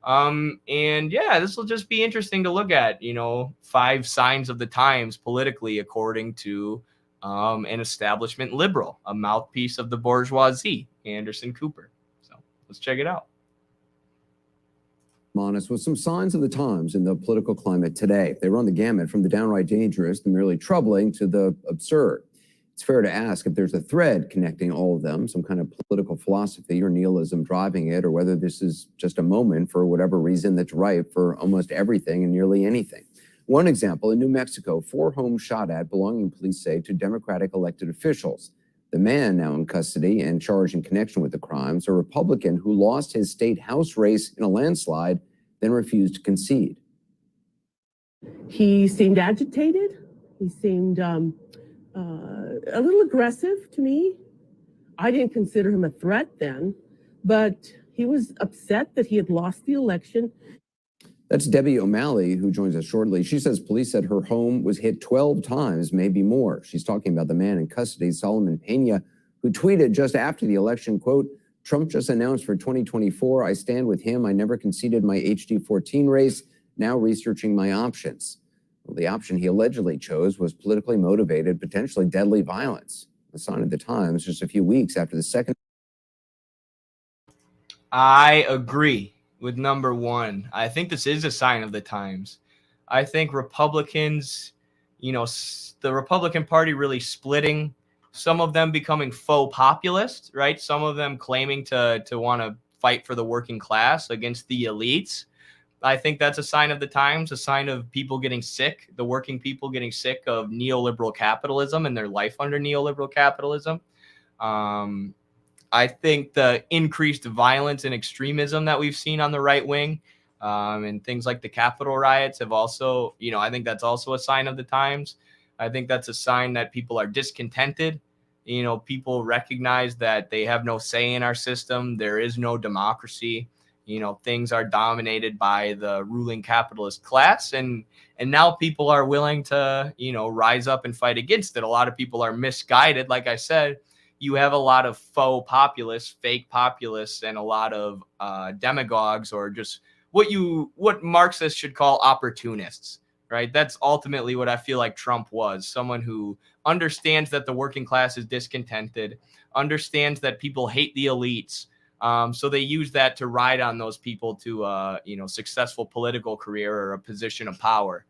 And yeah, this will just be interesting to look at, 5 signs of the times politically according to an establishment liberal, a mouthpiece of the bourgeoisie, Anderson Cooper. So let's check it out. Honest with some signs of the times in the political climate today. They run the gamut from the downright dangerous, the merely troubling, to the absurd. It's fair to ask if there's a thread connecting all of them, some kind of political philosophy or nihilism driving it, or whether this is just a moment for whatever reason that's ripe for almost everything and nearly anything. One example, in New Mexico, 4 homes shot at belonging, police say, to Democratic elected officials. The man now in custody and charged in connection with the crimes, a Republican who lost his state House race in a landslide, then refused to concede. He seemed agitated. He seemed a little aggressive to me. I didn't consider him a threat then, but he was upset that he had lost the election. That's Debbie O'Malley, who joins us shortly. She says police said her home was hit 12 times, maybe more. She's talking about the man in custody, Solomon Pena, who tweeted just after the election, quote, "Trump just announced for 2024, I stand with him. I never conceded my HD14 race, now researching my options." Well, the option he allegedly chose was politically motivated, potentially deadly violence. A sign of the times just a few weeks after the second. I agree with number 1. I think this is a sign of the times. I think Republicans, the Republican Party really splitting, some of them becoming faux populist, right? Some of them claiming to want to fight for the working class against the elites. I think that's a sign of the times, a sign of people getting sick, the working people getting sick of neoliberal capitalism and their life under neoliberal capitalism. I think the increased violence and extremism that we've seen on the right wing and things like the Capitol riots have also, I think that's also a sign of the times. I think that's a sign that people are discontented. People recognize that they have no say in our system. There is no democracy. Things are dominated by the ruling capitalist class. And now people are willing to, rise up and fight against it. A lot of people are misguided. Like I said, you have a lot of faux populists, fake populists, and a lot of demagogues, or just what Marxists should call opportunists, right? That's ultimately what I feel like Trump was, someone who understands that the working class is discontented, understands that people hate the elites. So they use that to ride on those people to, successful political career or a position of power.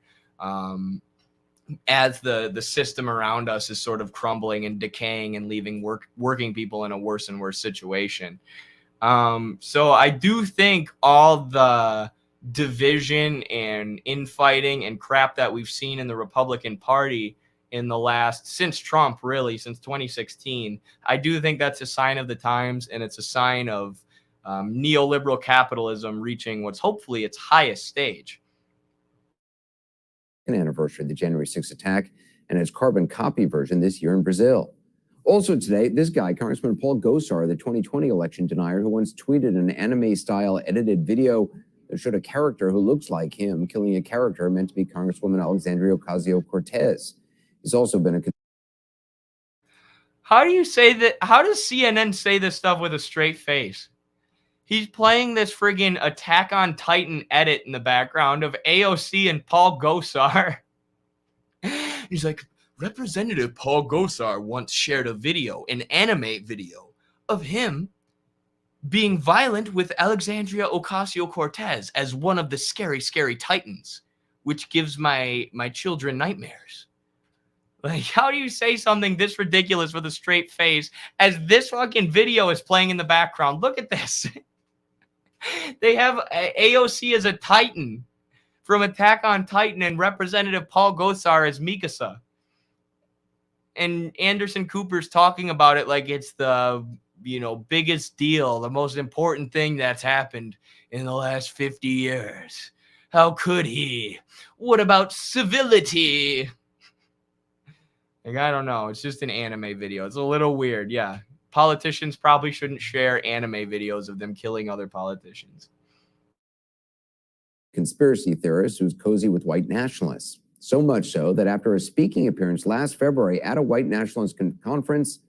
As the system around us is sort of crumbling and decaying and leaving working people in a worse and worse situation. So I do think all the division and infighting and crap that we've seen in the Republican Party in the since Trump, really, since 2016, I do think that's a sign of the times, and it's a sign of neoliberal capitalism reaching what's hopefully its highest stage. Anniversary of the January 6th attack and its carbon copy version this year in Brazil. Also today, this guy, Congressman Paul Gosar, the 2020 election denier, who once tweeted an anime-style edited video that showed a character who looks like him killing a character meant to be Congresswoman Alexandria Ocasio-Cortez. He's also been a... How do you say that? How does CNN say this stuff with a straight face? He's playing this friggin' Attack on Titan edit in the background of AOC and Paul Gosar. He's like, Representative Paul Gosar once shared a video, an anime video, of him being violent with Alexandria Ocasio-Cortez as one of the scary, scary titans, which gives my children nightmares. Like, how do you say something this ridiculous with a straight face as this fucking video is playing in the background? Look at this. They have AOC as a titan from Attack on Titan and Representative Paul Gosar as Mikasa. And Anderson Cooper's talking about it like it's the, biggest deal, the most important thing that's happened in the last 50 years. How could he? What about civility? Like, I don't know. It's just an anime video. It's a little weird. Yeah. Politicians probably shouldn't share anime videos of them killing other politicians. Conspiracy theorist who's cozy with white nationalists. So much so that after a speaking appearance last February at a white nationalist conference,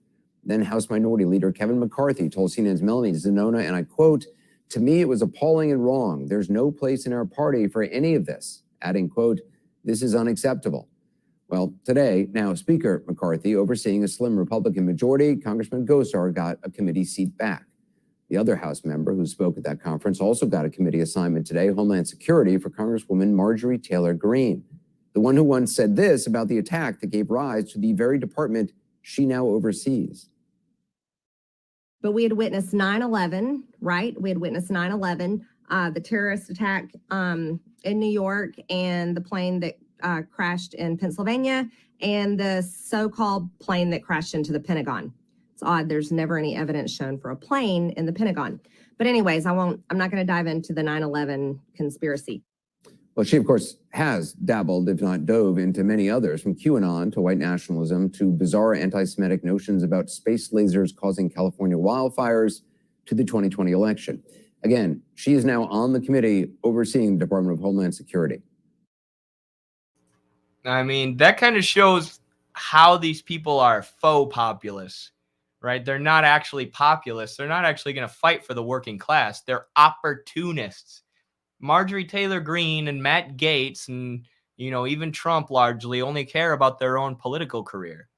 then House Minority Leader Kevin McCarthy told CNN's Melanie Zanona, and I quote, "To me, it was appalling and wrong. There's no place in our party for any of this," adding, quote, "This is unacceptable." Well, today, now Speaker McCarthy, overseeing a slim Republican majority, Congressman Gosar got a committee seat back. The other House member who spoke at that conference also got a committee assignment today, Homeland Security, for Congresswoman Marjorie Taylor Greene, the one who once said this about the attack that gave rise to the very department she now oversees. But we had witnessed 9/11, right? We had witnessed 9/11, the terrorist attack in New York, and the plane that crashed in Pennsylvania, and the so-called plane that crashed into the Pentagon. It's odd. There's never any evidence shown for a plane in the Pentagon. But anyways, I'm not going to dive into the 9/11 conspiracy. Well, she, of course, has dabbled, if not dove, into many others, from QAnon to white nationalism to bizarre anti-Semitic notions about space lasers causing California wildfires to the 2020 election. Again, she is now on the committee overseeing the Department of Homeland Security. I mean, that kind of shows how these people are faux populists, right? They're not actually populists. They're not actually going to fight for the working class. They're opportunists. Marjorie Taylor Greene and Matt Gaetz and, even Trump largely only care about their own political career,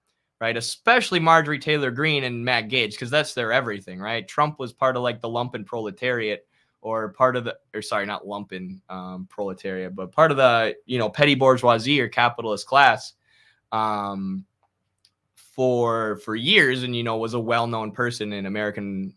right? Especially Marjorie Taylor Greene and Matt Gaetz, because that's their everything, right? Trump was part of like the lumpen proletariat, or part of the, or sorry, not lumpen proletariat, but part of the, petty bourgeoisie or capitalist class for years, and, was a well-known person in American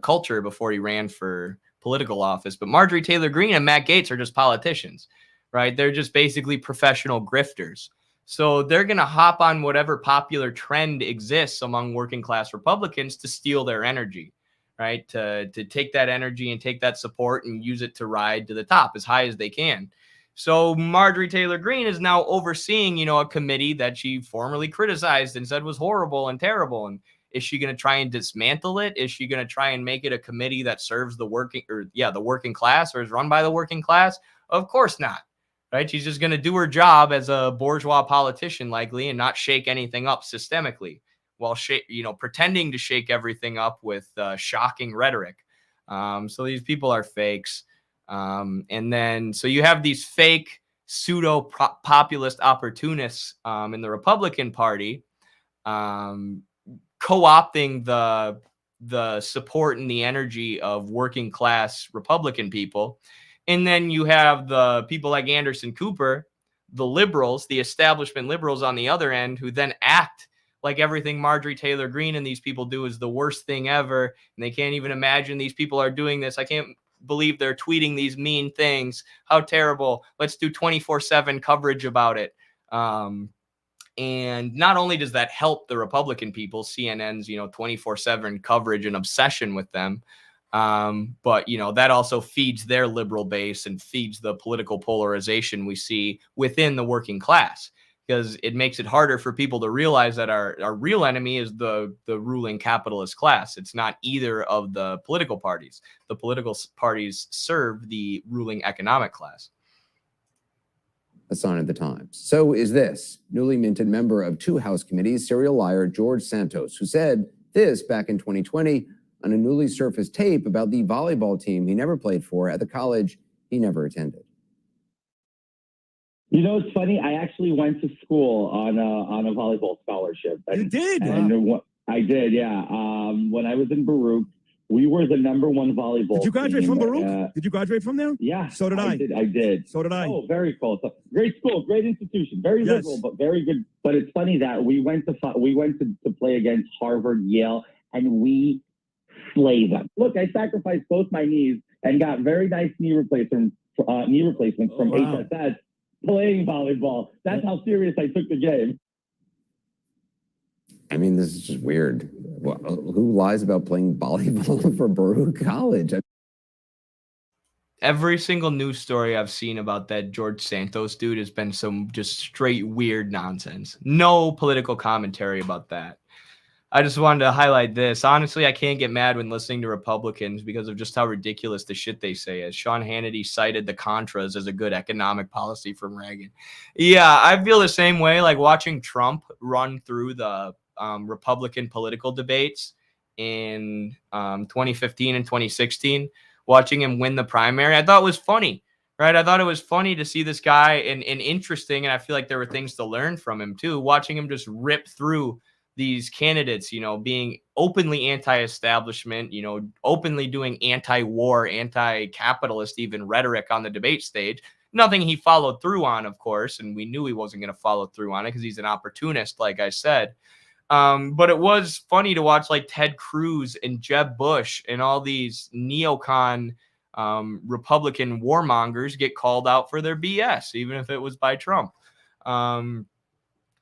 culture before he ran for political office. But Marjorie Taylor Greene and Matt Gaetz are just politicians, right? They're just basically professional grifters. So they're going to hop on whatever popular trend exists among working class Republicans to steal their energy, right? To take that energy and take that support and use it to ride to the top as high as they can. So Marjorie Taylor Greene is now overseeing, a committee that she formerly criticized and said was horrible and terrible. And is she going to try and dismantle it? Is she going to try and make it a committee that serves the working class, or is run by the working class? Of course not, right? She's just going to do her job as a bourgeois politician, likely, and not shake anything up systemically, while pretending to shake everything up with shocking rhetoric. So these people are fakes. And then, so you have these fake pseudo populist opportunists in the Republican Party, co-opting the support and the energy of working class Republican people. And then you have the people like Anderson Cooper, the liberals, the establishment liberals on the other end, who then act like everything Marjorie Taylor Greene and these people do is the worst thing ever. And they can't even imagine these people are doing this. I can't believe they're tweeting these mean things. How terrible. Let's do 24/7 coverage about it. And not only does that help the Republican people, CNN's, 24/7 coverage and obsession with them, but, that also feeds their liberal base and feeds the political polarization we see within the working class, because it makes it harder for people to realize that our real enemy is the ruling capitalist class. It's not either of the political parties. The political parties serve the ruling economic class. A sign of the times. So is this newly minted member of two House committees, serial liar George Santos, who said this back in 2020 on a newly surfaced tape about the volleyball team he never played for at the college he never attended. You know, it's funny. I actually went to school on a volleyball scholarship. You did? And I did, yeah. When I was in Baruch, we were the #1 volleyball. Did you graduate team. from Baruch? Did you graduate from there? Yeah. So did I. I did. So did I. Oh, very cool. So, great school, great institution, very Yes. liberal, but very good. But it's funny that we went to play against Harvard, Yale, and we slay them. Look, I sacrificed both my knees and got very nice knee replacements from wow. HSS playing volleyball. That's how serious I took the game. I mean, this is just weird. Who lies about playing volleyball for Baruch College? Every single news story I've seen about that George Santos dude has been some just straight weird nonsense. No political commentary about that. I just wanted to highlight this. Honestly, I can't get mad when listening to Republicans because of just how ridiculous the shit they say is. Sean Hannity cited the Contras as a good economic policy from Reagan. Yeah, I feel the same way. Like watching Trump run through the Republican political debates in 2015 and 2016, watching him win the primary, I thought it was funny, right? I thought it was funny to see this guy and interesting, and I feel like there were things to learn from him too, watching him just rip through these candidates, you know, being openly anti-establishment, you know, openly doing anti-war, anti-capitalist even rhetoric on the debate stage. Nothing he followed through on, of course, and we knew he wasn't going to follow through on it because he's an opportunist, like I said. But it was funny to watch like Ted Cruz and Jeb Bush and all these neocon Republican warmongers get called out for their BS, even if it was by Trump.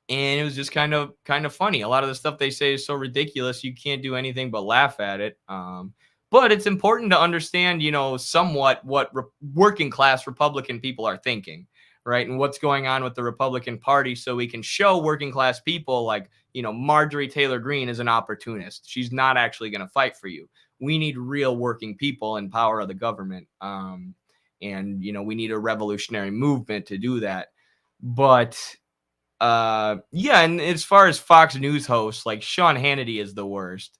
And it was just kind of funny. A lot of the stuff they say is so ridiculous, you can't do anything but laugh at it. But it's important to understand, you know, somewhat what working class Republican people are thinking, right? And what's going on with the Republican Party so we can show working class people like, you know, Marjorie Taylor Greene is an opportunist. She's not actually going to fight for you. We need real working people in power of the government. And, you know, we need a revolutionary movement to do that. But yeah, and as far as Fox News hosts, like Sean Hannity is the worst.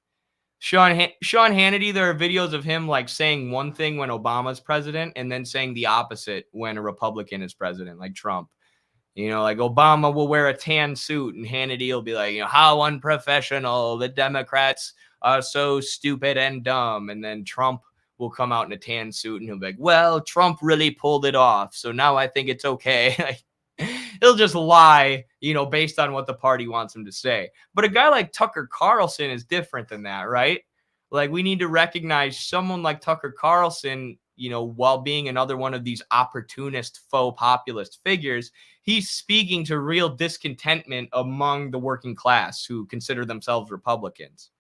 Sean Hannity, there are videos of him like saying one thing when Obama's president and then saying the opposite when a Republican is president, like Trump. You know, like Obama will wear a tan suit and Hannity will be like, you know, how unprofessional, the Democrats are so stupid and dumb. And then Trump will come out in a tan suit and he'll be like, well, Trump really pulled it off, so now I think it's okay. He'll just lie, you know, based on what the party wants him to say. But a guy like Tucker Carlson is different than that, right? Like, we need to recognize someone like Tucker Carlson, you know, while being another one of these opportunist faux populist figures, he's speaking to real discontentment among the working class who consider themselves Republicans,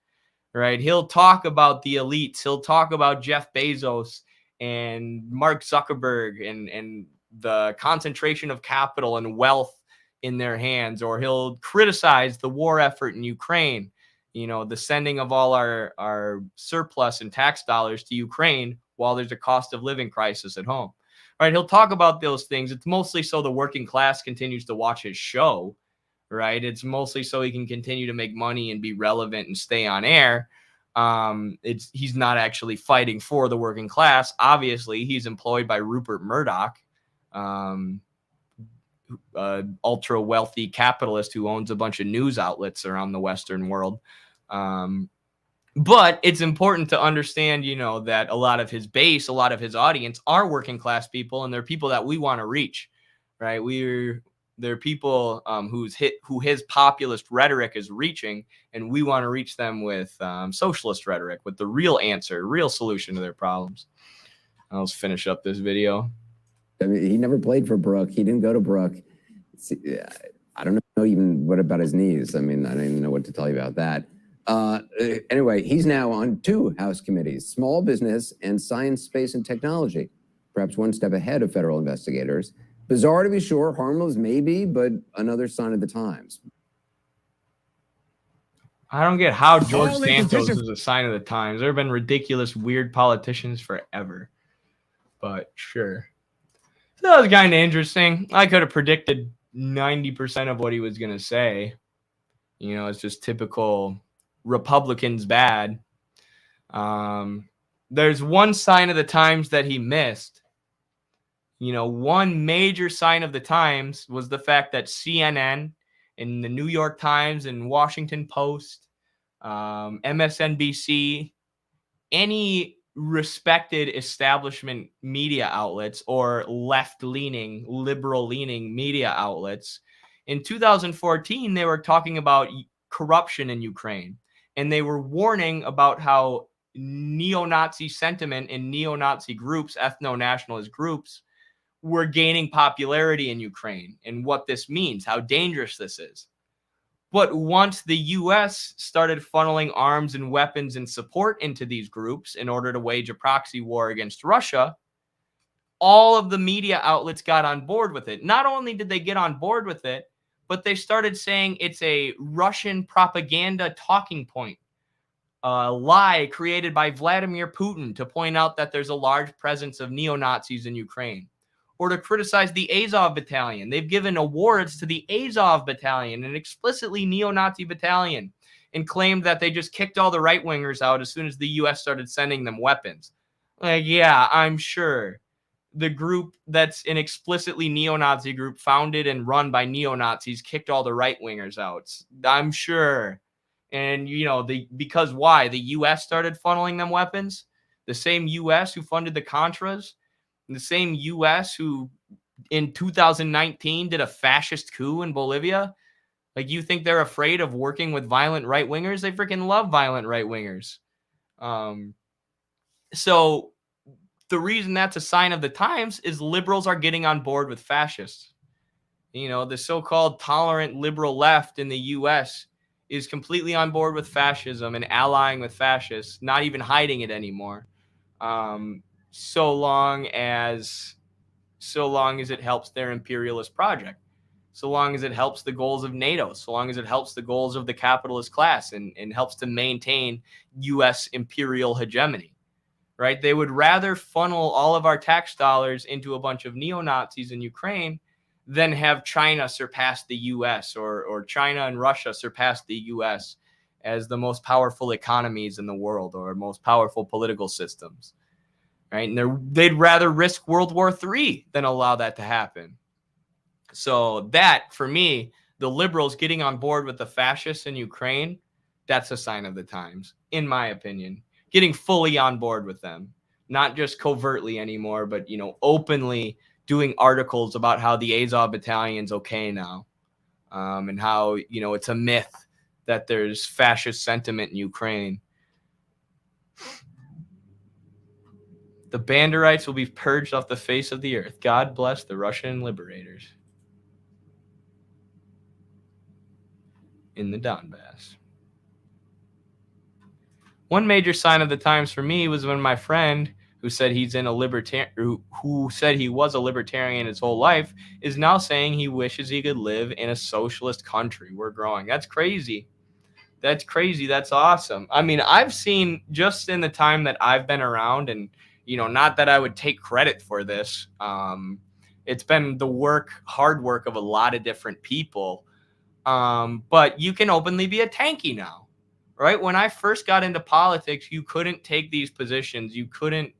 right? He'll talk about the elites. He'll talk about Jeff Bezos and Mark Zuckerberg and the concentration of capital and wealth in their hands, or he'll criticize the war effort in Ukraine, you know, the sending of all our surplus and tax dollars to Ukraine while there's a cost of living crisis at home, right? He'll talk about those things. It's mostly so the working class continues to watch his show, right? It's mostly so he can continue to make money and be relevant and stay on air. He's not actually fighting for the working class. Obviously, he's employed by Rupert Murdoch, ultra wealthy capitalist who owns a bunch of news outlets around the Western world. But it's important to understand, you know, that a lot of his base, a lot of his audience are working class people, and they're people that we want to reach, right? They're people who his populist rhetoric is reaching, and we want to reach them with socialist rhetoric, with the real answer, real solution to their problems. Let's finish up this video. I mean, he never played for Brooke. He didn't go to Brooke. I don't know even what about his knees. I mean, I don't even know what to tell you about that. Anyway, he's now on 2 House committees, Small Business and Science, Space, and Technology, perhaps one step ahead of federal investigators. Bizarre to be sure, harmless maybe, but another sign of the times. I don't get how George Santos is a sign of the times. There have been ridiculous, weird politicians forever. But sure. That was kind of interesting. I could have predicted 90% of what he was going to say. You know, it's just typical Republicans bad. There's one sign of the times that he missed. One major sign of the times was the fact that CNN and the New York Times and Washington Post, MSNBC, any respected establishment media outlets or left-leaning, liberal-leaning media outlets, in 2014, they were talking about corruption in Ukraine. And they were warning about how neo-Nazi sentiment in neo-Nazi groups, ethno-nationalist groups, were gaining popularity in Ukraine and what this means, how dangerous this is. But once the U.S. started funneling arms and weapons and support into these groups in order to wage a proxy war against Russia, all of the media outlets got on board with it. Not only did they get on board with it, but they started saying it's a Russian propaganda talking point, a lie created by Vladimir Putin to point out that there's a large presence of neo-Nazis in Ukraine. Or to criticize the Azov battalion. They've given awards to the Azov battalion, an explicitly neo-Nazi battalion, and claimed that they just kicked all the right-wingers out as soon as the U.S. started sending them weapons. Yeah, I'm sure. The group that's an explicitly neo-Nazi group founded and run by neo-Nazis kicked all the right-wingers out. I'm sure. And, because why? The U.S. started funneling them weapons? The same U.S. who funded the Contras? The same U.S. who in 2019 did a fascist coup in Bolivia? You think they're afraid of working with violent right-wingers? They freaking love violent right-wingers. So the reason that's a sign of the times is liberals are getting on board with fascists. The so-called tolerant liberal left in the U.S. is completely on board with fascism and allying with fascists, not even hiding it anymore. So long as it helps their imperialist project, so long as it helps the goals of NATO, so long as it helps the goals of the capitalist class and helps to maintain U.S. imperial hegemony, right? They would rather funnel all of our tax dollars into a bunch of neo-Nazis in Ukraine than have China surpass the U.S. or China and Russia surpass the U.S. as the most powerful economies in the world or most powerful political systems. Right? And they'd rather risk World War III than allow that to happen. So that, for me, the liberals getting on board with the fascists in Ukraine, that's a sign of the times, in my opinion. Getting fully on board with them. Not just covertly anymore, but, openly doing articles about how the Azov battalion's okay now. And how, it's a myth that there's fascist sentiment in Ukraine. The Banderites will be purged off the face of the earth. God bless the Russian liberators in the Donbass. One major sign of the times for me was when my friend, who said he was a libertarian his whole life, is now saying he wishes he could live in a socialist country. We're growing. That's crazy. That's crazy. That's awesome. I mean, I've seen just in the time that I've been around, and not that I would take credit for this. It's been the hard work of a lot of different people. But you can openly be a tanky now, right? When I first got into politics, you couldn't take these positions. You couldn't,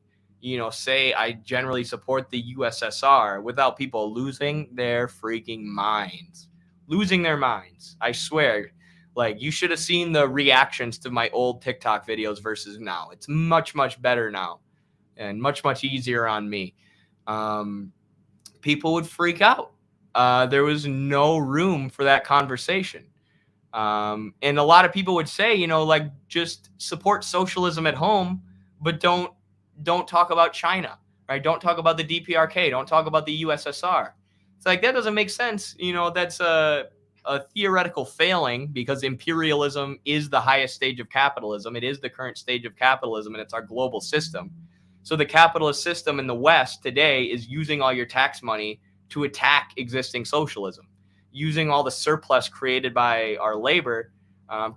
say I generally support the USSR without people losing their freaking minds. Losing their minds. I swear. You should have seen the reactions to my old TikTok videos versus now. It's much, much better now. And much, much easier on me. People would freak out. There was no room for that conversation. And a lot of people would say, just support socialism at home, but don't talk about China, right? Don't talk about the DPRK. Don't talk about the USSR. It's that doesn't make sense. That's a theoretical failing because imperialism is the highest stage of capitalism. It is the current stage of capitalism, and it's our global system. So the capitalist system in the West today is using all your tax money to attack existing socialism, using all the surplus created by our labor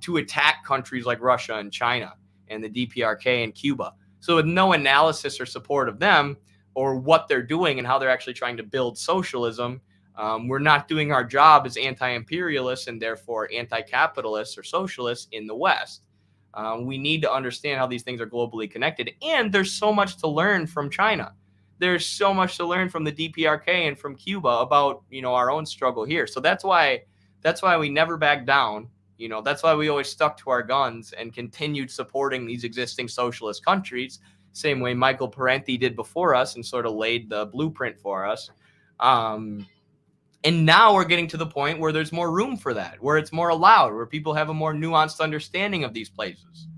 to attack countries like Russia and China and the DPRK and Cuba. So with no analysis or support of them or what they're doing and how they're actually trying to build socialism, we're not doing our job as anti-imperialists and therefore anti-capitalists or socialists in the West. We need to understand how these things are globally connected. And there's so much to learn from China. There's so much to learn from the DPRK and from Cuba about, our own struggle here. So that's why we never back down. That's why we always stuck to our guns and continued supporting these existing socialist countries, same way Michael Parenti did before us and sort of laid the blueprint for us. And now we're getting to the point where there's more room for that, where it's more allowed, where people have a more nuanced understanding of these places,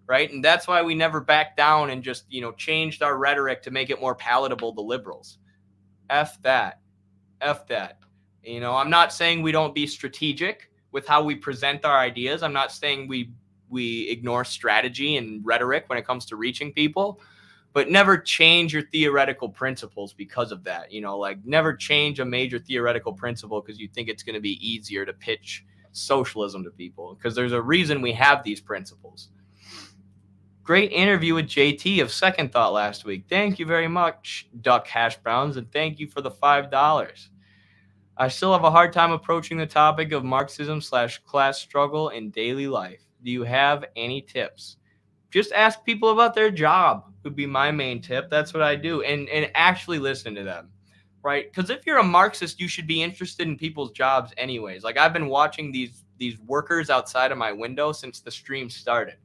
right? And that's why we never backed down and just, changed our rhetoric to make it more palatable to liberals. F that. I'm not saying we don't be strategic with how we present our ideas. I'm not saying we ignore strategy and rhetoric when it comes to reaching people. But never change your theoretical principles because of that. Never change a major theoretical principle because you think it's going to be easier to pitch socialism to people, because there's a reason we have these principles. Great interview with JT of Second Thought last week. Thank you very much, Duck Hash Browns, and thank you for the $5. I still have a hard time approaching the topic of Marxism/class struggle in daily life. Do you have any tips? Just ask people about their job would be my main tip. That's what I do. And actually listen to them, right? Because if you're a Marxist, you should be interested in people's jobs anyways. Like, I've been watching these workers outside of my window since the stream started.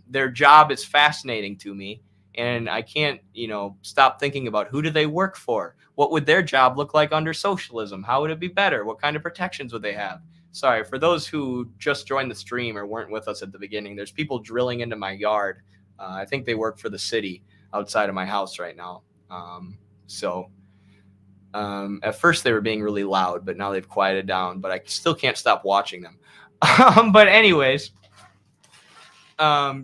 Their job is fascinating to me. And I can't, stop thinking about who do they work for? What would their job look like under socialism? How would it be better? What kind of protections would they have? Sorry, for those who just joined the stream or weren't with us at the beginning, there's people drilling into my yard. I think they work for the city outside of my house right now. At first they were being really loud, but now they've quieted down, but I still can't stop watching them. But anyways,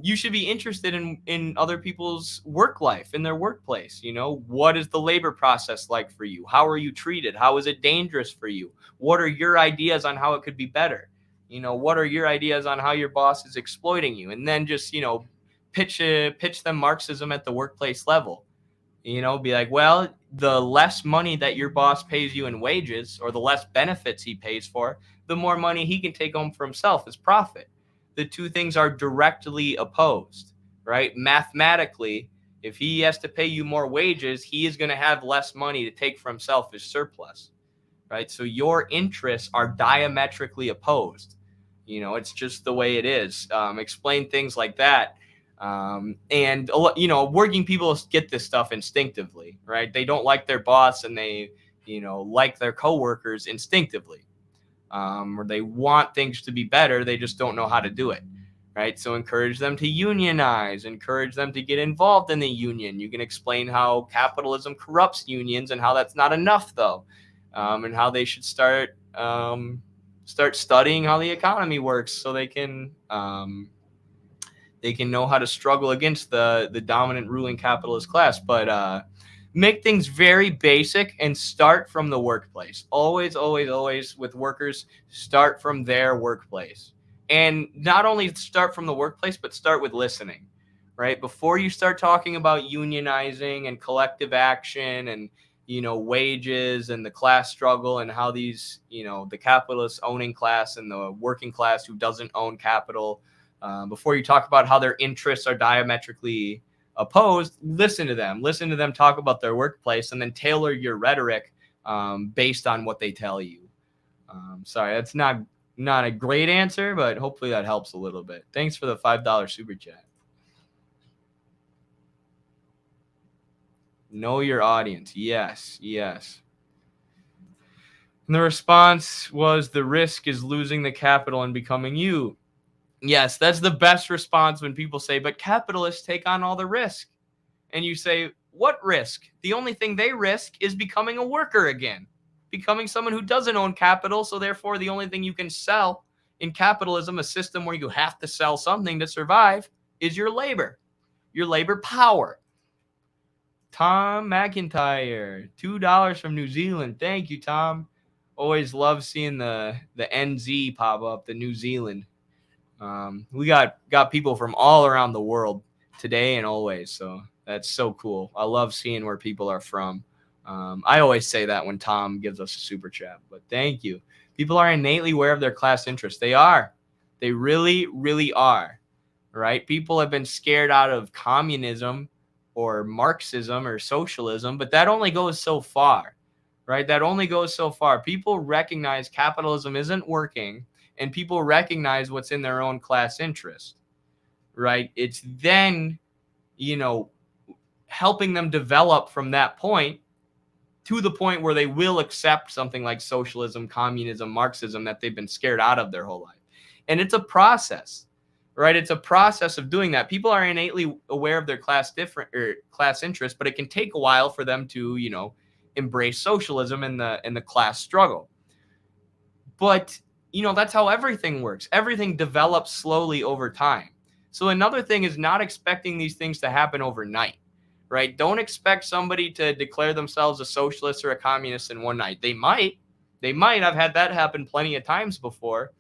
you should be interested in other people's work life, in their workplace. What is the labor process like for you? How are you treated? How is it dangerous for you? What are your ideas on how it could be better? What are your ideas on how your boss is exploiting you? And then just, pitch them Marxism at the workplace level. Be like, well, the less money that your boss pays you in wages, or the less benefits he pays for, the more money he can take home for himself as profit. The two things are directly opposed, right? Mathematically, if he has to pay you more wages, he is going to have less money to take for himself as surplus, right? So your interests are diametrically opposed. It's just the way it is. Explain things like that. And working people get this stuff instinctively, right? They don't like their boss, and they, like their coworkers instinctively. Or they want things to be better. They just don't know how to do it, right? So encourage them to unionize, encourage them to get involved in the union. You can explain how capitalism corrupts unions and how that's not enough, though, and how they should start studying how the economy works so they can know how to struggle against the dominant ruling capitalist class. But make things very basic and start from the workplace. Always, always, always with workers, start from their workplace. And not only start from the workplace, but start with listening, right? Before you start talking about unionizing and collective action and, wages and the class struggle and how these, the capitalist owning class and the working class who doesn't own capital, before you talk about how their interests are diametrically opposed, listen to them talk about their workplace, and then tailor your rhetoric based on what they tell you. Sorry, that's not a great answer, but hopefully that helps a little bit. Thanks for the $5 super chat. Know your audience. Yes. And the response was, the risk is losing the capital and becoming you. Yes, that's the best response when people say, but capitalists take on all the risk. And you say, what risk? The only thing they risk is becoming a worker again, becoming someone who doesn't own capital. So therefore, the only thing you can sell in capitalism, a system where you have to sell something to survive, is your labor power. Tom McIntyre, $2 from New Zealand. Thank you, Tom. Always love seeing the NZ pop up, the New Zealand. We got people from all around the world today and always. So that's so cool. I love seeing where people are from. I always say that when Tom gives us a super chat, but thank you. People are innately aware of their class interests. They are. They really, really are. right? People have been scared out of communism or Marxism or socialism, but that only goes so far, right? That only goes so far. People recognize capitalism isn't working, and people recognize what's in their own class interest, right? It's then, helping them develop from that point to the point where they will accept something like socialism, communism, Marxism that they've been scared out of their whole life. And it's a process, right? It's a process of doing that. People are innately aware of their class interest, but it can take a while for them to, embrace socialism and the class struggle. But, that's how everything works. Everything develops slowly over time. So another thing is not expecting these things to happen overnight, right? Don't expect somebody to declare themselves a socialist or a communist in one night. They might. I've had that happen plenty of times before.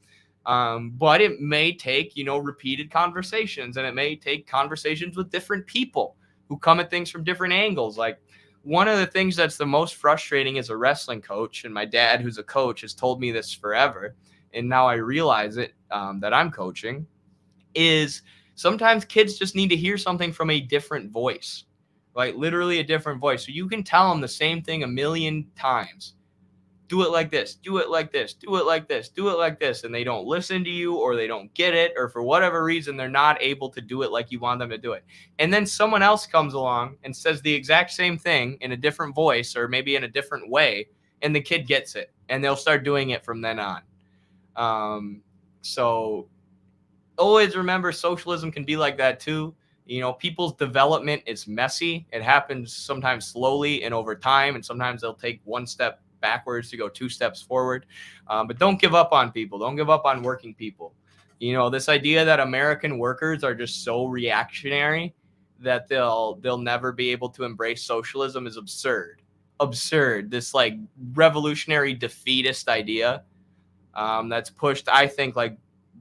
But it may take, repeated conversations, and it may take conversations with different people who come at things from different angles. Like, one of the things that's the most frustrating as a wrestling coach, and my dad, who's a coach, has told me this forever, and now I realize it, that I'm coaching, is sometimes kids just need to hear something from a different voice, like literally a different voice. So you can tell them the same thing a million times. Do it like this, do it like this, do it like this, do it like this. And they don't listen to you, or they don't get it, or for whatever reason, they're not able to do it like you want them to do it. And then someone else comes along and says the exact same thing in a different voice, or maybe in a different way, and the kid gets it, and they'll start doing it from then on. So always remember, socialism can be like that too. People's development is messy. It happens sometimes slowly and over time, and sometimes they'll take one step backwards to go two steps forward. But don't give up on people. Don't give up on working people. This idea that American workers are just so reactionary that they'll never be able to embrace socialism is absurd. This like revolutionary defeatist idea that's pushed, I think, like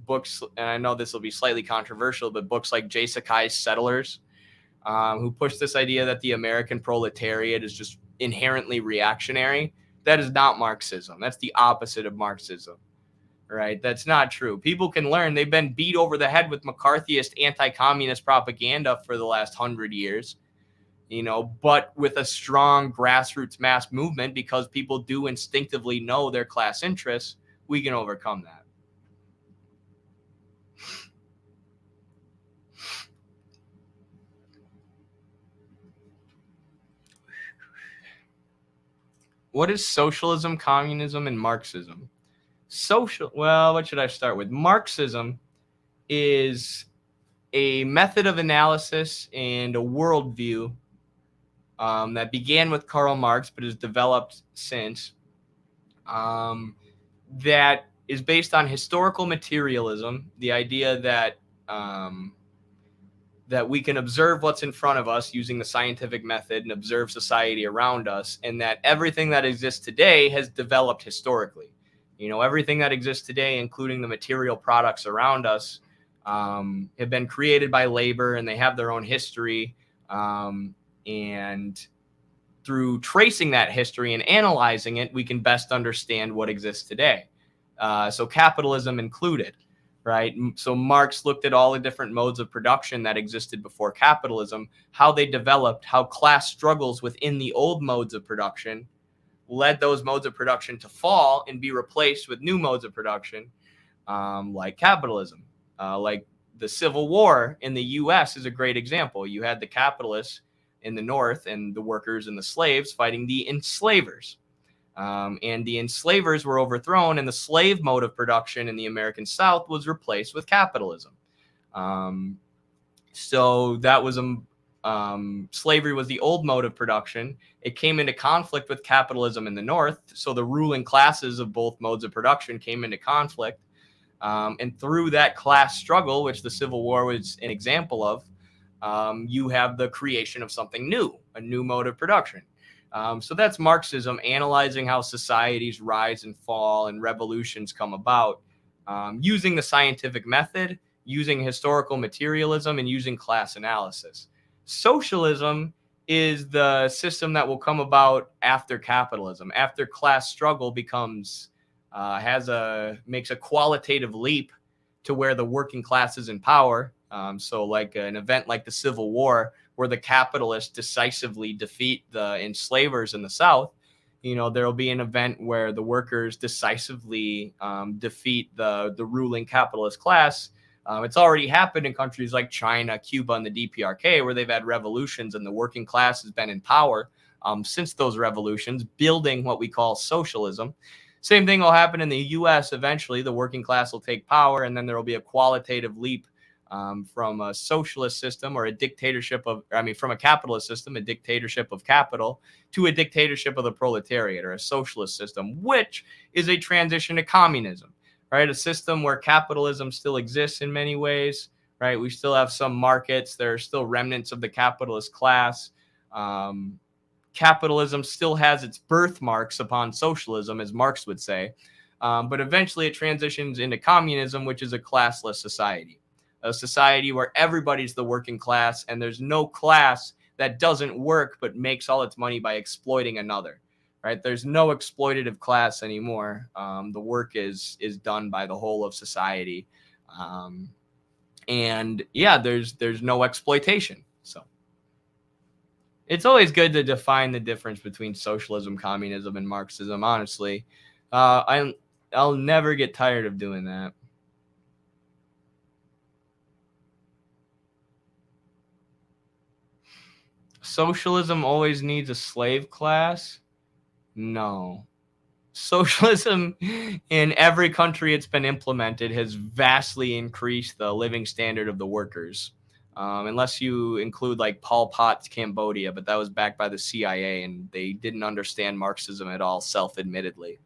books, and I know this will be slightly controversial, but books like J. Sakai's Settlers, who push this idea that the American proletariat is just inherently reactionary. That is not Marxism. That's the opposite of Marxism, right? That's not true. People can learn. They've been beat over the head with McCarthyist anti-communist propaganda for the last 100 years, but with a strong grassroots mass movement, because people do instinctively know their class interests, we can overcome that. What is socialism, communism, and Marxism? What should I start with? Marxism is a method of analysis and a worldview that began with Karl Marx, but has developed since, that is based on historical materialism, the idea that that we can observe what's in front of us using the scientific method and observe society around us, and that everything that exists today has developed historically. Everything that exists today, including the material products around us, have been created by labor, and they have their own history. And through tracing that history and analyzing it, we can best understand what exists today. So capitalism included. Right. So Marx looked at all the different modes of production that existed before capitalism, how they developed, how class struggles within the old modes of production led those modes of production to fall and be replaced with new modes of production, like capitalism. Like the Civil War in the U.S. is a great example. You had the capitalists in the North and the workers and the slaves fighting the enslavers. And the enslavers were overthrown, and the slave mode of production in the American South was replaced with capitalism. So that was slavery was the old mode of production. It came into conflict with capitalism in the North. So the ruling classes of both modes of production came into conflict. And through that class struggle, which the Civil War was an example of, you have the creation of something new, a new mode of production. So that's Marxism, analyzing how societies rise and fall and revolutions come about, using the scientific method, using historical materialism, and using class analysis. Socialism is the system that will come about after capitalism, after class struggle makes a qualitative leap to where the working class is in power, So like an event like the Civil War, where the capitalists decisively defeat the enslavers in the South, there'll be an event where the workers decisively defeat the ruling capitalist class. It's already happened in countries like China, Cuba, and the DPRK, where they've had revolutions and the working class has been in power since those revolutions, building what we call socialism. Same thing will happen in the US. Eventually, the working class will take power, and then there will be a qualitative leap from a socialist system or a dictatorship from a capitalist system, a dictatorship of capital, to a dictatorship of the proletariat, or a socialist system, which is a transition to communism, right? A system where capitalism still exists in many ways, right? We still have some markets. There are still remnants of the capitalist class. Capitalism still has its birthmarks upon socialism, as Marx would say. But eventually it transitions into communism, which is a classless society. A society where everybody's the working class and there's no class that doesn't work but makes all its money by exploiting another, right? There's no exploitative class anymore. The work is done by the whole of society. And yeah, there's no exploitation. So it's always good to define the difference between socialism, communism, and Marxism, honestly. I'll never get tired of doing that. Socialism always needs a slave class? No. Socialism in every country it's been implemented has vastly increased the living standard of the workers. Unless you include like Pol Pot's Cambodia, but that was backed by the CIA and they didn't understand Marxism at all, self-admittedly.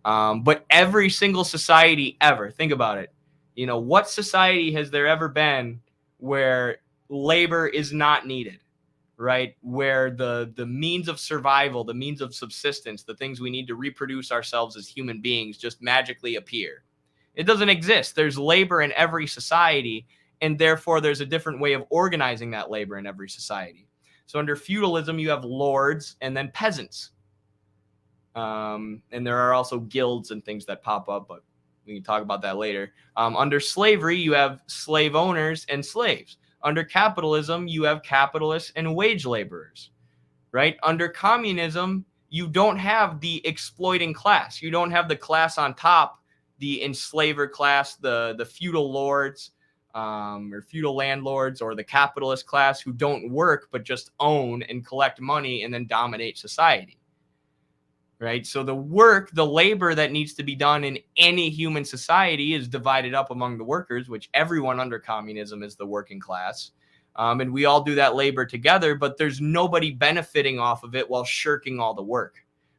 But every single society ever, think about it. What society has there ever been where labor is not needed? Right? Where the means of survival, the means of subsistence, the things we need to reproduce ourselves as human beings just magically appear. It doesn't exist. There's labor in every society, and therefore there's a different way of organizing that labor in every society. So under feudalism, you have lords and then peasants. And there are also guilds and things that pop up, but we can talk about that later. Under slavery, you have slave owners and slaves. Under capitalism, you have capitalists and wage laborers, right? Under communism, you don't have the exploiting class. You don't have the class on top, the enslaver class, the feudal lords or feudal landlords, or the capitalist class who don't work but just own and collect money and then dominate society. Right? So the labor that needs to be done in any human society is divided up among the workers, which everyone under communism is the working class. And we all do that labor together, but there's nobody benefiting off of it while shirking all the work,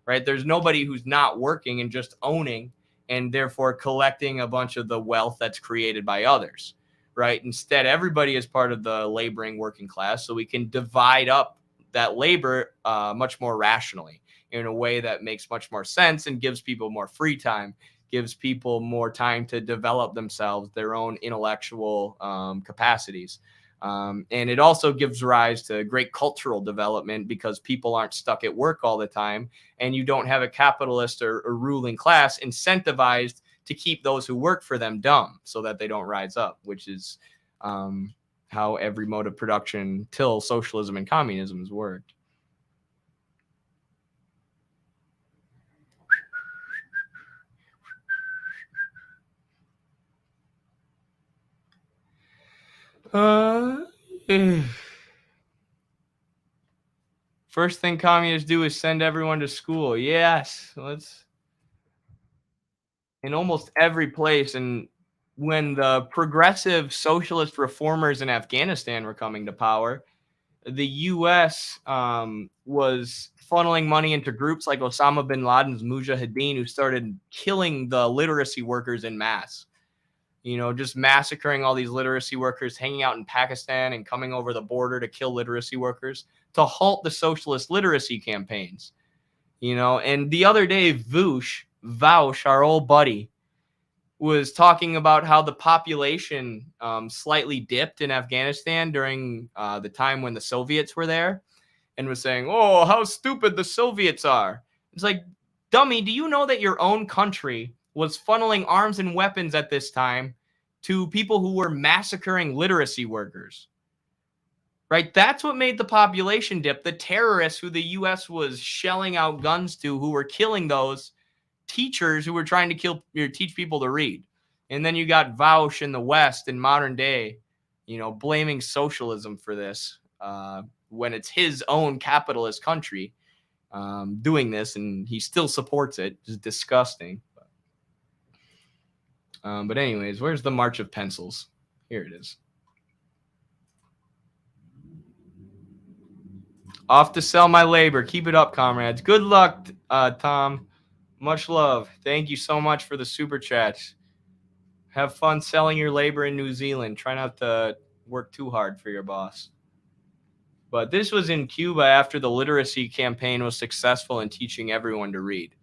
right? There's nobody who's not working and just owning and therefore collecting a bunch of the wealth that's created by others, right? Instead, everybody is part of the laboring working class, so we can divide up that labor much more rationally, in a way that makes much more sense and gives people more free time, gives people more time to develop themselves, their own intellectual capacities. And it also gives rise to great cultural development because people aren't stuck at work all the time, and you don't have a capitalist or ruling class incentivized to keep those who work for them dumb so that they don't rise up, which is how every mode of production till socialism and communism has worked. First thing communists do is send everyone to school. Yes, in almost every place. And when the progressive socialist reformers in Afghanistan were coming to power, the U.S. Was funneling money into groups like Osama bin Laden's Mujahideen, who started killing the literacy workers in mass. Just massacring all these literacy workers, hanging out in Pakistan and coming over the border to kill literacy workers to halt the socialist literacy campaigns. And the other day, Vaush, our old buddy, was talking about how the population slightly dipped in Afghanistan during the time when the Soviets were there, and was saying, oh, how stupid the Soviets are. It's like, dummy, do you know that your own country was funneling arms and weapons at this time to people who were massacring literacy workers. Right? That's what made the population dip. The terrorists who the U.S. was shelling out guns to, who were killing those teachers who were trying to teach people to read. And then you got Vaush in the West in modern day, blaming socialism for this when it's his own capitalist country doing this, and he still supports it. It's disgusting. But anyways, where's the March of Pencils? Here it is. Off to sell my labor. Keep it up, comrades. Good luck, Tom. Much love. Thank you so much for the super chats. Have fun selling your labor in New Zealand. Try not to work too hard for your boss. But this was in Cuba after the literacy campaign was successful in teaching everyone to read.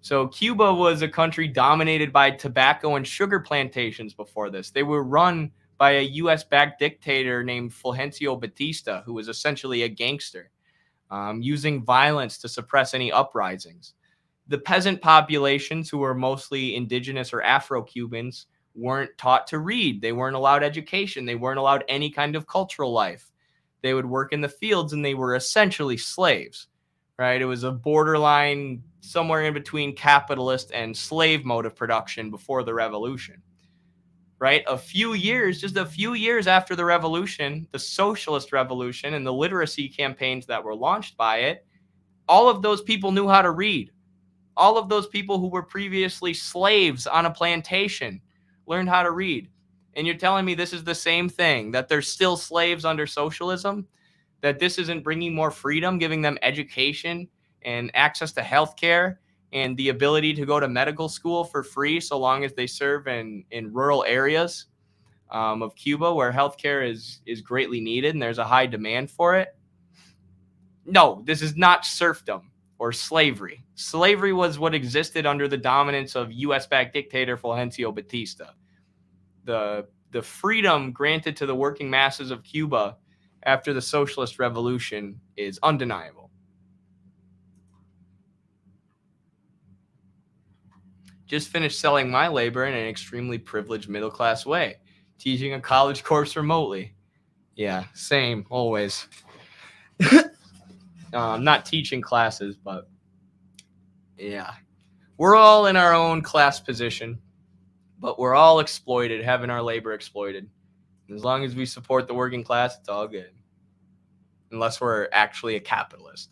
So Cuba was a country dominated by tobacco and sugar plantations before this. They were run by a U.S.-backed dictator named Fulgencio Batista, who was essentially a gangster, using violence to suppress any uprisings. The peasant populations, who were mostly indigenous or Afro-Cubans, weren't taught to read. They weren't allowed education. They weren't allowed any kind of cultural life. They would work in the fields, and they were essentially slaves, right? It was a borderline somewhere in between capitalist and slave mode of production before the revolution, right? Just a few years after the revolution, the socialist revolution and the literacy campaigns that were launched by it, all of those people knew how to read. All of those people who were previously slaves on a plantation learned how to read. And you're telling me this is the same thing, that they're still slaves under socialism, that this isn't bringing more freedom, giving them education and access to healthcare and the ability to go to medical school for free so long as they serve in rural areas of Cuba where healthcare is greatly needed and there's a high demand for it? No, this is not serfdom or slavery. Slavery was what existed under the dominance of U.S.-backed dictator Fulgencio Batista. The freedom granted to the working masses of Cuba after the socialist revolution is undeniable. Just finished selling my labor in an extremely privileged middle-class way, teaching a college course remotely. Yeah, same, always. I'm not teaching classes, but yeah. We're all in our own class position, but we're all exploited, having our labor exploited. As long as we support the working class, it's all good. Unless we're actually a capitalist.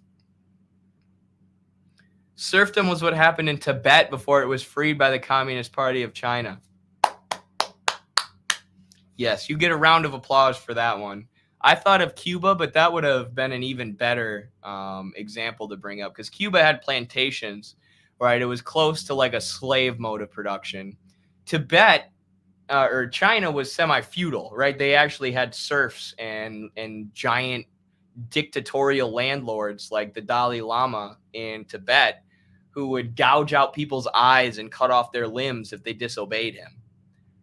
Serfdom was what happened in Tibet before it was freed by the Communist Party of China. Yes, you get a round of applause for that one. I thought of Cuba, but that would have been an even better example to bring up because Cuba had plantations, right? It was close to like a slave mode of production. Tibet or China was semi-feudal, right? They actually had serfs and giant dictatorial landlords like the Dalai Lama in Tibet who would gouge out people's eyes and cut off their limbs if they disobeyed him.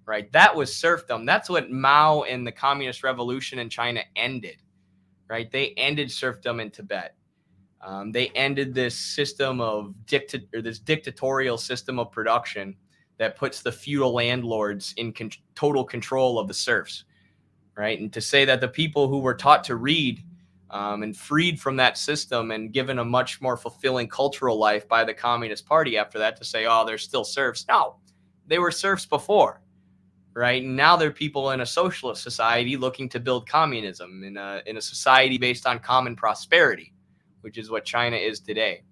Right? That was serfdom. That's what Mao and the Communist Revolution in China ended. Right? They ended serfdom in Tibet. They ended this system of this dictatorial system of production that puts the feudal landlords in total control of the serfs. Right? And to say that the people who were taught to read and freed from that system and given a much more fulfilling cultural life by the Communist Party after that, to say, oh, they're still serfs. No, they were serfs before. Right? And now they're people in a socialist society looking to build communism in a society based on common prosperity, which is what China is today.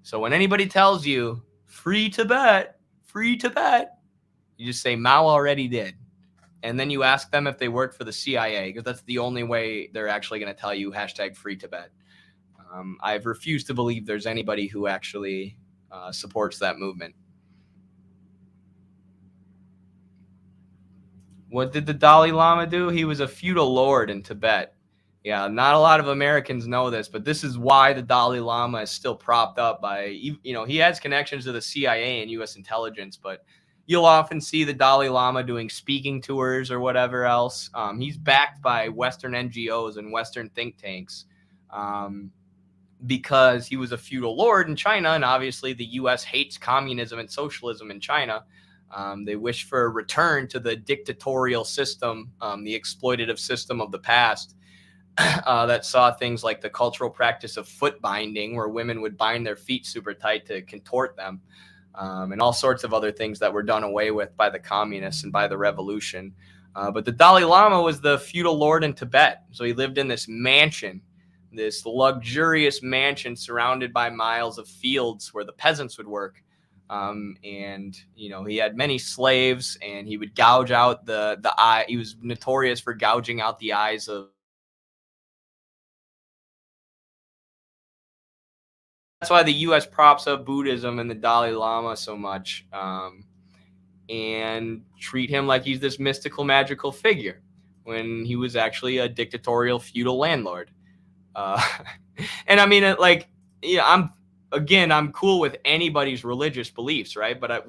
So when anybody tells you free Tibet, you just say Mao already did. And then you ask them if they work for the CIA, because that's the only way they're actually going to tell you #free Tibet. I've refused to believe there's anybody who actually supports that movement. What did the Dalai Lama do? He was a feudal lord in Tibet. Yeah, not a lot of Americans know this, but this is why the Dalai Lama is still propped up by, he has connections to the CIA and U.S. intelligence, but you'll often see the Dalai Lama doing speaking tours or whatever else. He's backed by Western NGOs and Western think tanks because he was a feudal lord in China, and obviously the U.S. hates communism and socialism in China. They wish for a return to the dictatorial system, the exploitative system of the past, that saw things like the cultural practice of foot binding, where women would bind their feet super tight to contort them, and all sorts of other things that were done away with by the communists and by the revolution. But the Dalai Lama was the feudal lord in Tibet. So he lived in this mansion, this luxurious mansion surrounded by miles of fields where the peasants would work. And, you know, he had many slaves, and he would gouge out the eye. He was notorious for gouging out the eyes of. That's why the U.S. props up Buddhism and the Dalai Lama so much, and treat him like he's this mystical, magical figure, when he was actually a dictatorial feudal landlord. And I mean, I'm cool with anybody's religious beliefs, right? But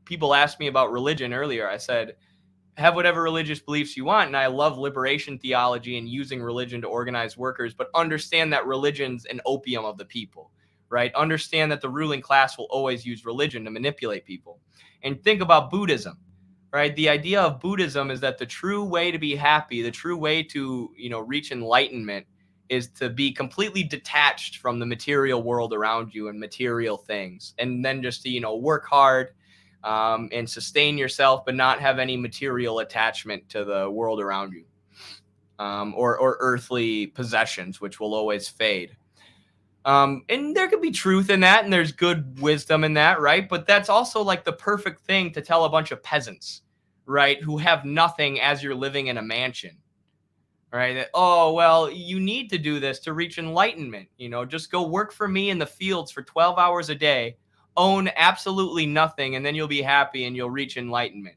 people asked me about religion earlier. I said, have whatever religious beliefs you want. And I love liberation theology and using religion to organize workers, but understand that religion's an opium of the people, right? Understand that the ruling class will always use religion to manipulate people. And think about Buddhism, right? The idea of Buddhism is that the true way to be happy, the true way to, reach enlightenment, is to be completely detached from the material world around you and material things, and then just to, work hard and sustain yourself, but not have any material attachment to the world around you, or earthly possessions, which will always fade. And there could be truth in that, and there's good wisdom in that, right? But that's also like the perfect thing to tell a bunch of peasants, right, who have nothing as you're living in a mansion, right? That, oh, well, you need to do this to reach enlightenment. Just go work for me in the fields for 12 hours a day, own absolutely nothing, and then you'll be happy and you'll reach enlightenment.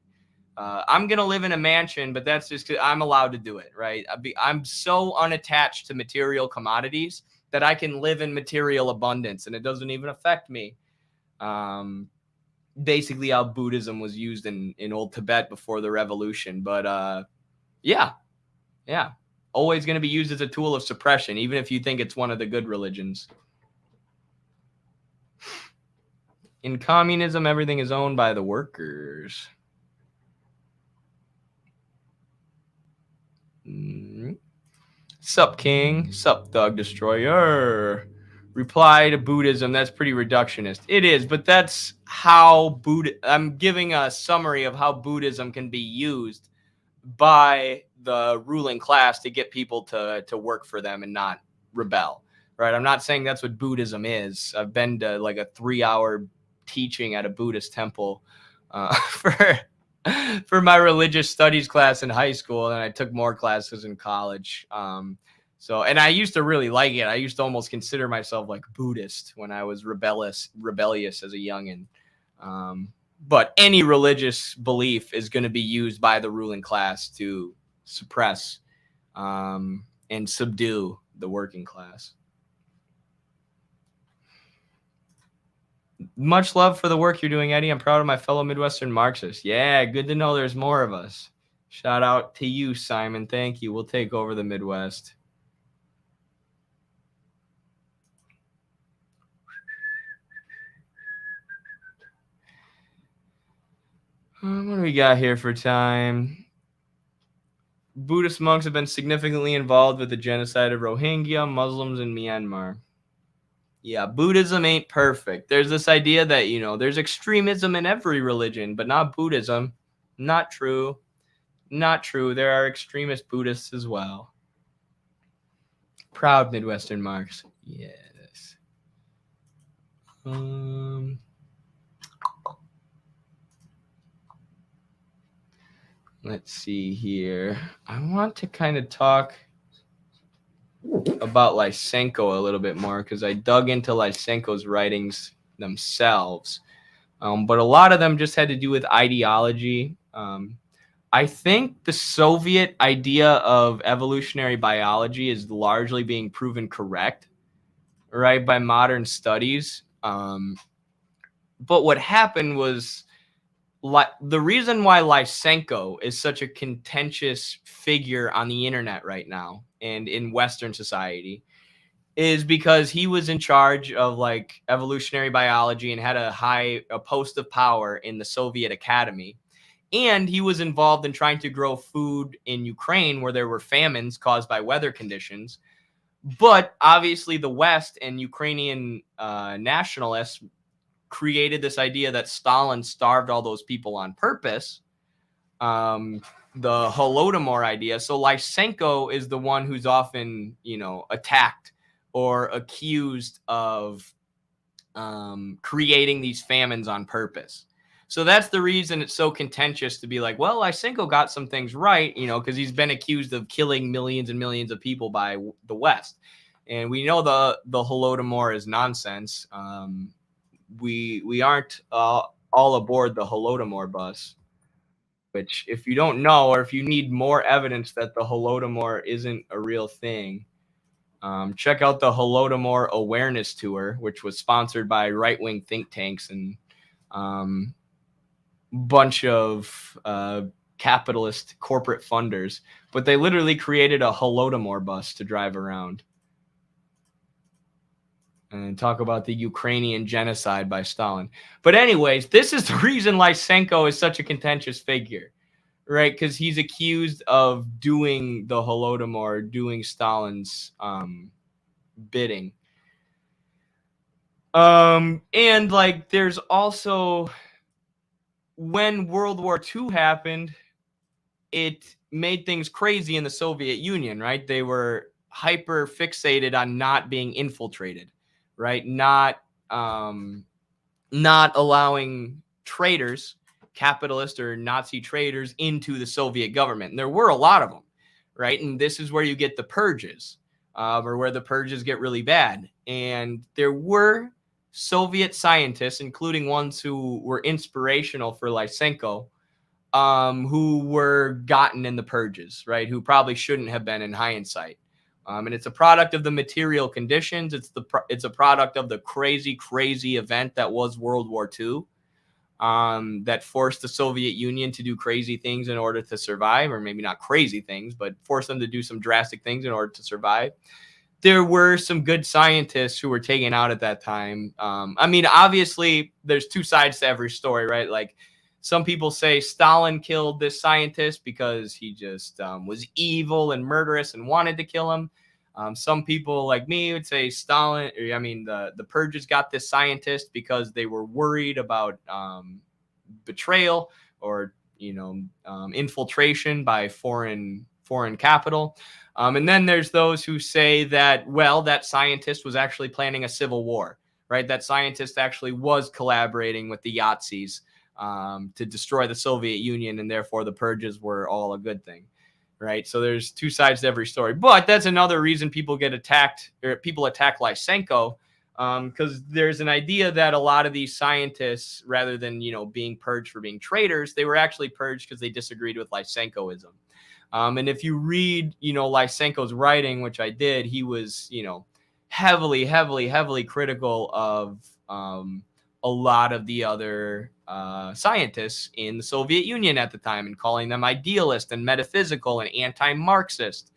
I'm going to live in a mansion, but that's just 'cause I'm allowed to do it, right? I'm so unattached to material commodities that I can live in material abundance, and it doesn't even affect me. Basically how Buddhism was used in old Tibet before the revolution. But yeah. Always going to be used as a tool of suppression, even if you think it's one of the good religions. In communism, everything is owned by the workers. Sup, King? Sup, Thug Destroyer? Reply to Buddhism. That's pretty reductionist. It is, but that's how I'm giving a summary of how Buddhism can be used by the ruling class to get people to work for them and not rebel, right? I'm not saying that's what Buddhism is. I've been to like a 3-hour teaching at a Buddhist temple for my religious studies class in high school, and I took more classes in college. And I used to really like it. I used to almost consider myself like Buddhist when I was rebellious as a youngin'. But any religious belief is going to be used by the ruling class to suppress and subdue the working class. Much love for the work you're doing, Eddie. I'm proud of my fellow Midwestern Marxists. Yeah, good to know there's more of us. Shout out to you, Simon. Thank you. We'll take over the Midwest. What do we got here for time? Buddhist monks have been significantly involved with the genocide of Rohingya Muslims in Myanmar. Yeah, Buddhism ain't perfect. There's this idea that, there's extremism in every religion, but not Buddhism. Not true. Not true. There are extremist Buddhists as well. Proud Midwestern Marks. Yes. Let's see here. I want to kind of talk about Lysenko a little bit more, because I dug into Lysenko's writings themselves. But a lot of them just had to do with ideology. I think the Soviet idea of evolutionary biology is largely being proven correct, right, by modern studies. But what happened was, the reason why Lysenko is such a contentious figure on the internet right now and in Western society is because he was in charge of like evolutionary biology and had a post of power in the Soviet Academy. And he was involved in trying to grow food in Ukraine where there were famines caused by weather conditions. But obviously the West and Ukrainian nationalists created this idea that Stalin starved all those people on purpose. The Holodomor idea. So Lysenko is the one who's often, attacked or accused of creating these famines on purpose. So that's the reason it's so contentious to be like, well, Lysenko got some things right, because he's been accused of killing millions and millions of people by the West. And we know the Holodomor is nonsense. We aren't all aboard the Holodomor bus, which if you don't know, or if you need more evidence that the Holodomor isn't a real thing, check out the Holodomor Awareness Tour, which was sponsored by right-wing think tanks and bunch of capitalist corporate funders. But they literally created a Holodomor bus to drive around and talk about the Ukrainian genocide by Stalin. But anyways, this is the reason Lysenko is such a contentious figure, right? Because he's accused of doing the Holodomor, doing Stalin's bidding. And like there's also, when World War II happened, it made things crazy in the Soviet Union, right? They were hyper fixated on not being infiltrated, right? Not allowing traitors, capitalist or Nazi traitors, into the Soviet government. And there were a lot of them, right? And this is where you get the purges, or where the purges get really bad. And there were Soviet scientists, including ones who were inspirational for Lysenko, who were gotten in the purges, right? Who probably shouldn't have been in hindsight. And it's a product of the material conditions. It's a product of the crazy event that was World War II, that forced the Soviet Union to do crazy things in order to survive, or maybe not crazy things, but forced them to do some drastic things in order to survive. There were some good scientists who were taken out at that time. I mean, obviously, there's two sides to every story, right? Like, some people say Stalin killed this scientist because he just was evil and murderous and wanted to kill him. Some people like me would say the purges got this scientist because they were worried about betrayal or infiltration by foreign capital. And then there's those who say that, well, that scientist was actually planning a civil war, right? That scientist actually was collaborating with the Yazidis to destroy the Soviet Union, and therefore the purges were all a good thing, right? So there's two sides to every story. But that's another reason people get attacked, or people attack Lysenko, because there's an idea that a lot of these scientists, rather than being purged for being traitors, they were actually purged because they disagreed with Lysenkoism. And if you read Lysenko's writing, which I did, he was heavily critical of a lot of the other scientists in the Soviet Union at the time, and calling them idealist and metaphysical and anti-Marxist,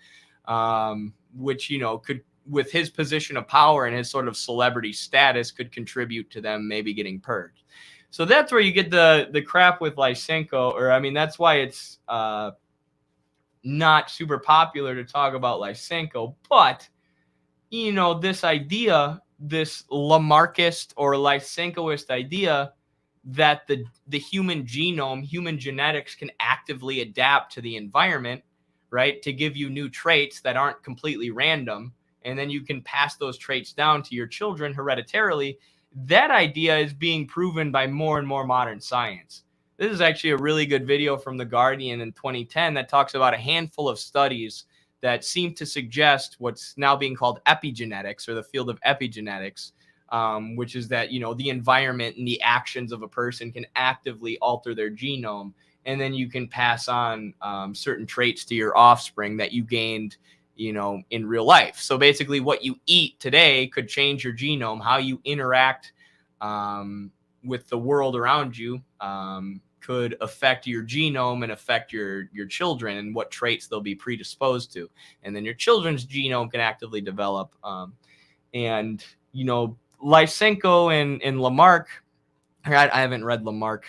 which could, with his position of power and his sort of celebrity status, could contribute to them maybe getting purged. So that's where you get the crap with Lysenko, or that's why it's not super popular to talk about Lysenko. But this idea, this Lamarckist or Lysenkoist idea, that the human genome, human genetics, can actively adapt to the environment, right, to give you new traits that aren't completely random, and then you can pass those traits down to your children hereditarily. That idea is being proven by more and more modern science. This is actually a really good video from The Guardian in 2010 that talks about a handful of studies that seem to suggest what's now being called epigenetics, or the field of epigenetics, which is that, the environment and the actions of a person can actively alter their genome. And then you can pass on certain traits to your offspring that you gained, in real life. So basically what you eat today could change your genome. How you interact with the world around you could affect your genome and affect your children, and what traits they'll be predisposed to. And then your children's genome can actively develop. And, you know, Lysenko and Lamarck, I haven't read Lamarck,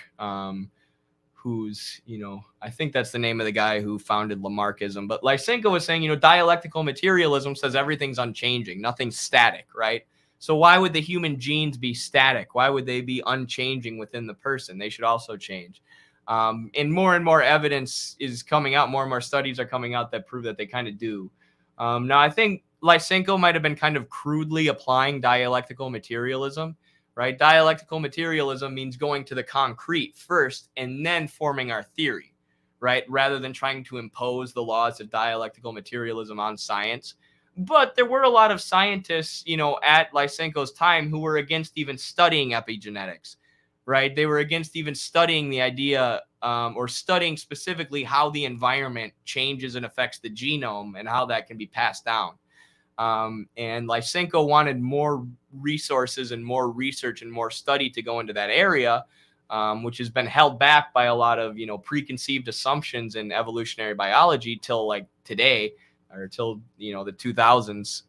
who's, you know, I think that's the name of the guy who founded Lamarckism. But Lysenko was saying, you know, dialectical materialism says everything's unchanging, nothing's static, right? So why would the human genes be static? Why would they be unchanging within the person? They should also change. And more evidence is coming out. More and more studies are coming out that prove that they kind of do. Now, I think Lysenko might have been kind of crudely applying dialectical materialism, right? Dialectical materialism means going to the concrete first and then forming our theory, right? Rather than trying to impose the laws of dialectical materialism on science. But there were a lot of scientists, you know, at Lysenko's time who were against even studying epigenetics, right? They were against even studying the idea or studying specifically how the environment changes and affects the genome and how that can be passed down. And Lysenko wanted more resources and more research and more study to go into that area, which has been held back by a lot of, you know, preconceived assumptions in evolutionary biology till like today, or till, you know, the 2000s.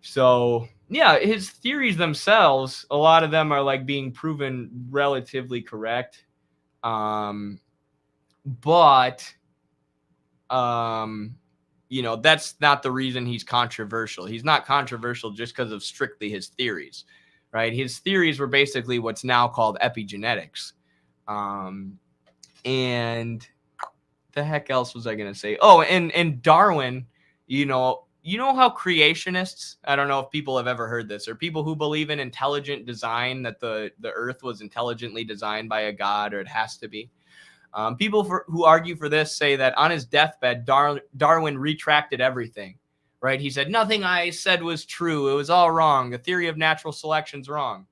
So yeah, his theories themselves, a lot of them are like being proven relatively correct. But you know, that's not the reason he's controversial. He's not controversial just because of strictly his theories, right? His theories were basically what's now called epigenetics. And the heck else was I going to say? Oh, and Darwin, you know how creationists, I don't know if people have ever heard this, or people who believe in intelligent design, that the earth was intelligently designed by a god, or it has to be. People who argue for this say that on his deathbed, Darwin retracted everything, right? He said, nothing I said was true. It was all wrong. The theory of natural selection's wrong.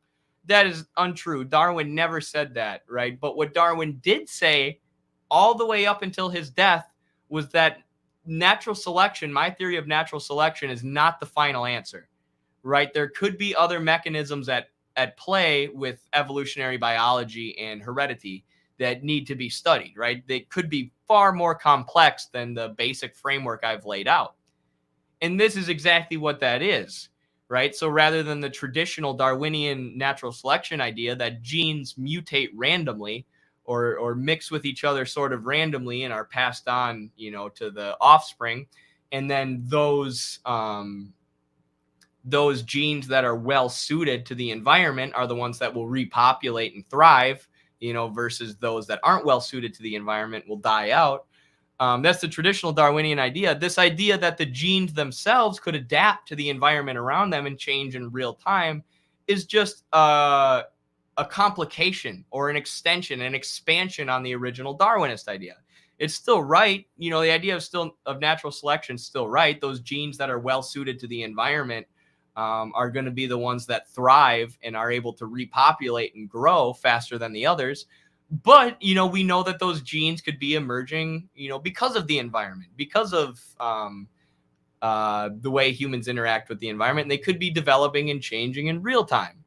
That is untrue. Darwin never said that, right? But what Darwin did say all the way up until his death was that natural selection, my theory of natural selection, is not the final answer, right? There could be other mechanisms at play with evolutionary biology and heredity that need to be studied, right? They could be far more complex than the basic framework I've laid out. And this is exactly what that is, right? So rather than the traditional Darwinian natural selection idea that genes mutate randomly or mix with each other sort of randomly and are passed on, you know, to the offspring, and then those genes that are well suited to the environment are the ones that will repopulate and thrive, you know, versus those that aren't well suited to the environment will die out. That's the traditional Darwinian idea. This idea that the genes themselves could adapt to the environment around them and change in real time is just a complication or an extension, an expansion on the original Darwinist idea. It's still right. You know, the idea of natural selection is still right. Those genes that are well suited to the environment are going to be the ones that thrive and are able to repopulate and grow faster than the others. But, you know, we know that those genes could be emerging, you know, because of the environment, because of the way humans interact with the environment. And they could be developing and changing in real time.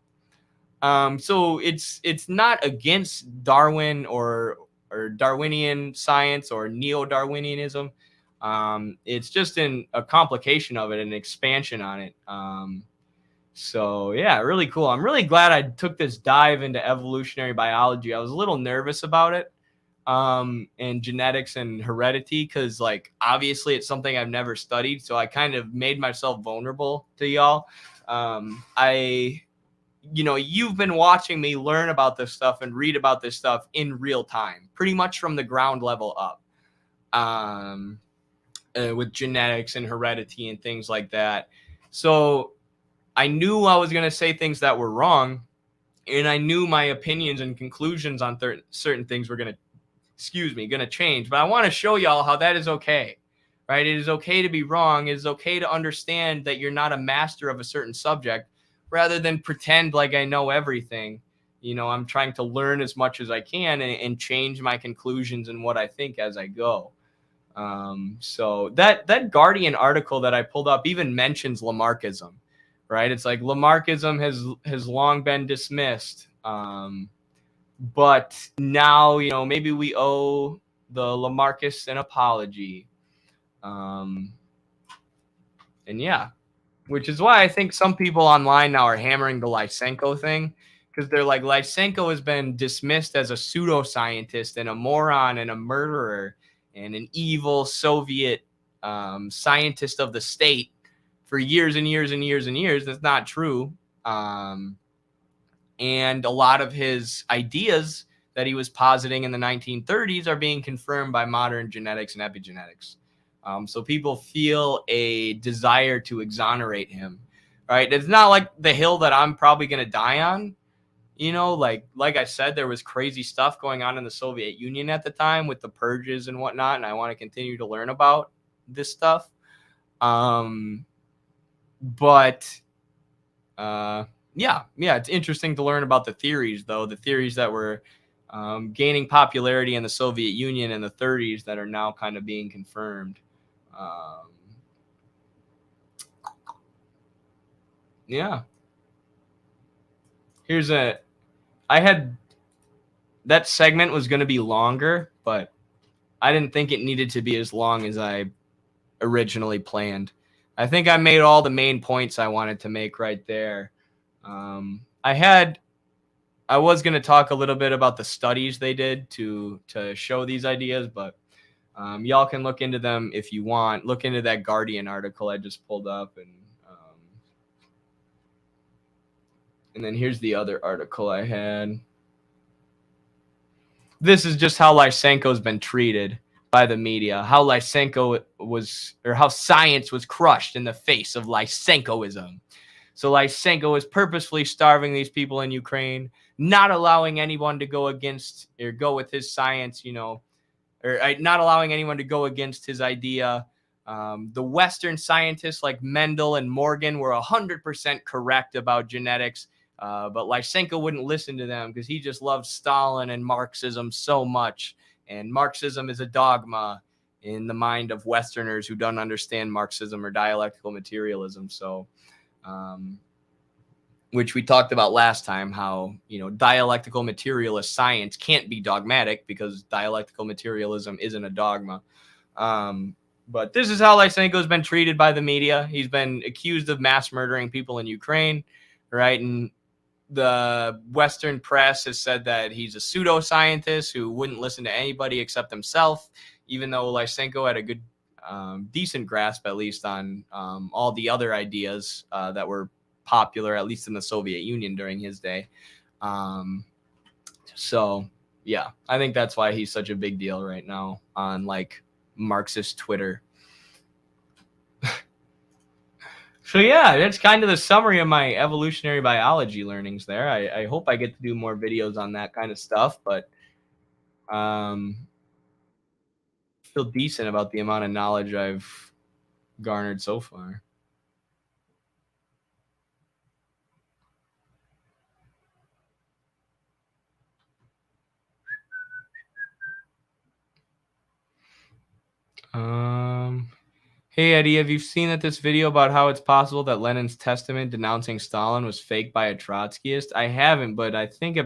So it's not against Darwin or Darwinian science or neo-Darwinianism. It's just a complication of it, an expansion on it. So yeah, really cool. I'm really glad I took this dive into evolutionary biology. I was a little nervous about it, and genetics and heredity, because like obviously it's something I've never studied. So I kind of made myself vulnerable to y'all. You know, you've been watching me learn about this stuff and read about this stuff in real time, pretty much from the ground level up, with genetics and heredity and things like that. So I knew I was going to say things that were wrong, and I knew my opinions and conclusions on certain things were going to change. But I want to show y'all how that is okay, right? It is okay to be wrong. It is okay to understand that you're not a master of a certain subject, rather than pretend like I know everything. You know, I'm trying to learn as much as I can and change my conclusions and what I think as I go. So that Guardian article that I pulled up even mentions Lamarckism, right? It's like Lamarckism has long been dismissed. But now, you know, maybe we owe the Lamarckists an apology. And yeah. which is why I think some people online now are hammering the Lysenko thing, because they're like, Lysenko has been dismissed as a pseudoscientist and a moron and a murderer and an evil Soviet scientist of the state for years and years and years and years. That's not true. And a lot of his ideas that he was positing in the 1930s are being confirmed by modern genetics and epigenetics. So people feel a desire to exonerate him, right? It's not like the hill that I'm probably going to die on. You know, like I said, there was crazy stuff going on in the Soviet Union at the time with the purges and whatnot, and I want to continue to learn about this stuff. Yeah, it's interesting to learn about the theories, though, the theories that were gaining popularity in the Soviet Union in the 30s that are now kind of being confirmed. Yeah. That segment was going to be longer, but I didn't think it needed to be as long as I originally planned. I think I made all the main points I wanted to make right there. I was going to talk a little bit about the studies they did to show these ideas, but y'all can look into them if you want. Look into that Guardian article I just pulled up, and then here's the other article I had. This is just how Lysenko's been treated by the media, how Lysenko was, or how science was crushed in the face of Lysenkoism. So Lysenko is purposefully starving these people in Ukraine, not allowing anyone to go against or go with his science, or not allowing anyone to go against his idea. The Western scientists like Mendel and Morgan were 100% correct about genetics. But Lysenko wouldn't listen to them because he just loved Stalin and Marxism so much. And Marxism is a dogma in the mind of Westerners who don't understand Marxism or dialectical materialism. So, which we talked about last time, how, dialectical materialist science can't be dogmatic because dialectical materialism isn't a dogma. But this is how Lysenko has been treated by the media. He's been accused of mass murdering people in Ukraine, right? And the Western press has said that he's a pseudoscientist who wouldn't listen to anybody except himself, even though Lysenko had a good, decent grasp, at least, on all the other ideas that were popular, at least in the Soviet Union during his day. So, yeah, I think that's why he's such a big deal right now on, Marxist Twitter. So yeah, that's kind of the summary of my evolutionary biology learnings there. I hope I get to do more videos on that kind of stuff, but feel decent about the amount of knowledge I've garnered so far. Hey, Eddie, have you seen that this video about how it's possible that Lenin's testament denouncing Stalin was faked by a Trotskyist? I haven't, but I think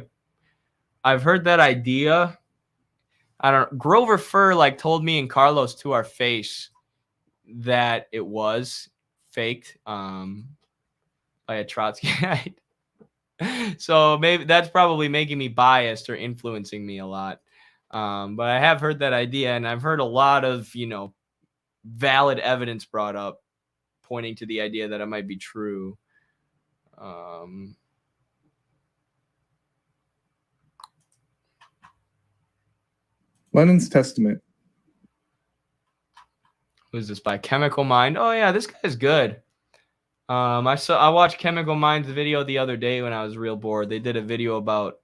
I've heard that idea. I don't know. Grover Fur told me and Carlos to our face that it was faked by a Trotskyite. So maybe that's probably making me biased or influencing me a lot. But I have heard that idea, and I've heard a lot of, valid evidence brought up pointing to the idea that it might be true. Lenin's Testament. Who's this by? Chemical Mind. Oh yeah, this guy's good. I watched Chemical Mind's video the other day when I was real bored. They did a video about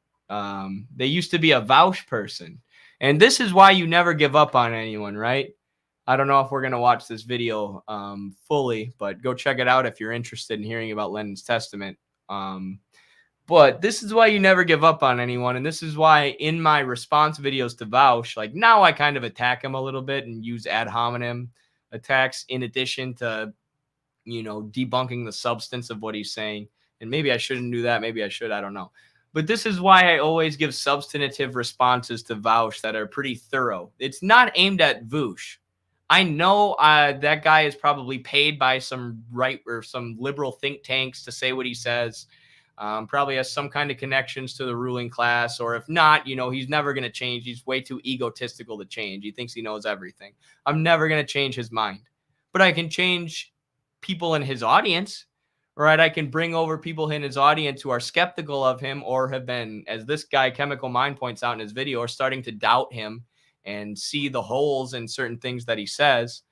they used to be a Vaush person. And this is why you never give up on anyone, right? I don't know if we're going to watch this video fully, but go check it out if you're interested in hearing about Lenin's Testament. But this is why you never give up on anyone. And this is why in my response videos to Vaush, now I kind of attack him a little bit and use ad hominem attacks in addition to, debunking the substance of what he's saying. And maybe I shouldn't do that. Maybe I should. I don't know. But this is why I always give substantive responses to Vaush that are pretty thorough. It's not aimed at Vaush. I know that guy is probably paid by some right or some liberal think tanks to say what he says. Probably has some kind of connections to the ruling class, or if not, he's never going to change. He's way too egotistical to change. He thinks he knows everything. I'm never going to change his mind, but I can change people in his audience, right? I can bring over people in his audience who are skeptical of him or have been, as this guy Chemical Mind points out in his video, are starting to doubt him and see the holes in certain things that he says.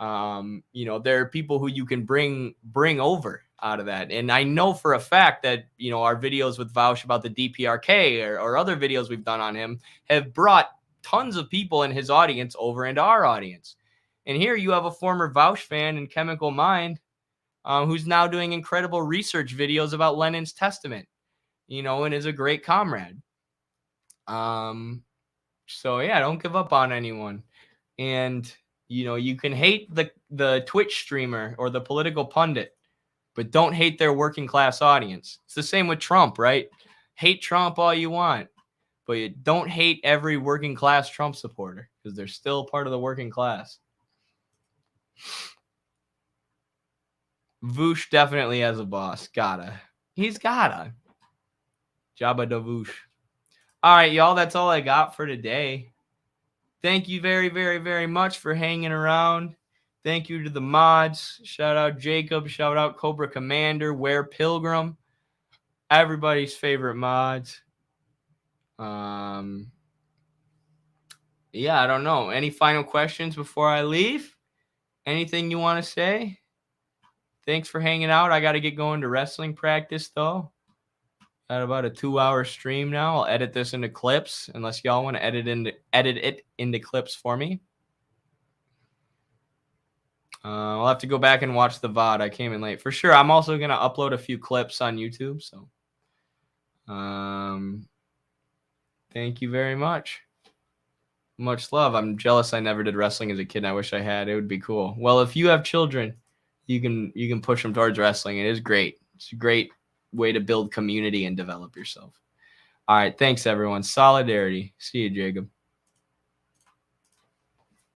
There are people who you can bring over out of that. And I know for a fact that, our videos with Vaush about the DPRK or other videos we've done on him have brought tons of people in his audience over into our audience. And here you have a former Vaush fan in Chemical Mind who's now doing incredible research videos about Lenin's Testament, and is a great comrade. So yeah, don't give up on anyone. And, you can hate the Twitch streamer or the political pundit, but don't hate their working class audience. It's the same with Trump, right? Hate Trump all you want, but you don't hate every working class Trump supporter because they're still part of the working class. Voosh definitely has a boss. He's gotta. Jabba da Voosh. All right, y'all. That's all I got for today. Thank you very, very, very much for hanging around. Thank you to the mods. Shout out Jacob. Shout out Cobra Commander. Ware Pilgrim. Everybody's favorite mods. Yeah, I don't know. Any final questions before I leave? Anything you want to say? Thanks for hanging out. I got to get going to wrestling practice, though. Got about a 2-hour stream now. I'll edit this into clips, unless y'all want to edit it into clips for me. I'll have to go back and watch the VOD. I came in late. For sure, I'm also going to upload a few clips on YouTube. So thank you very much. Much love. I'm jealous I never did wrestling as a kid. And I wish I had. It would be cool. Well, if you have children, you can push them towards wrestling. It is great. It's a great way to build community and develop yourself. All right. Thanks, everyone. Solidarity. See you, Jacob.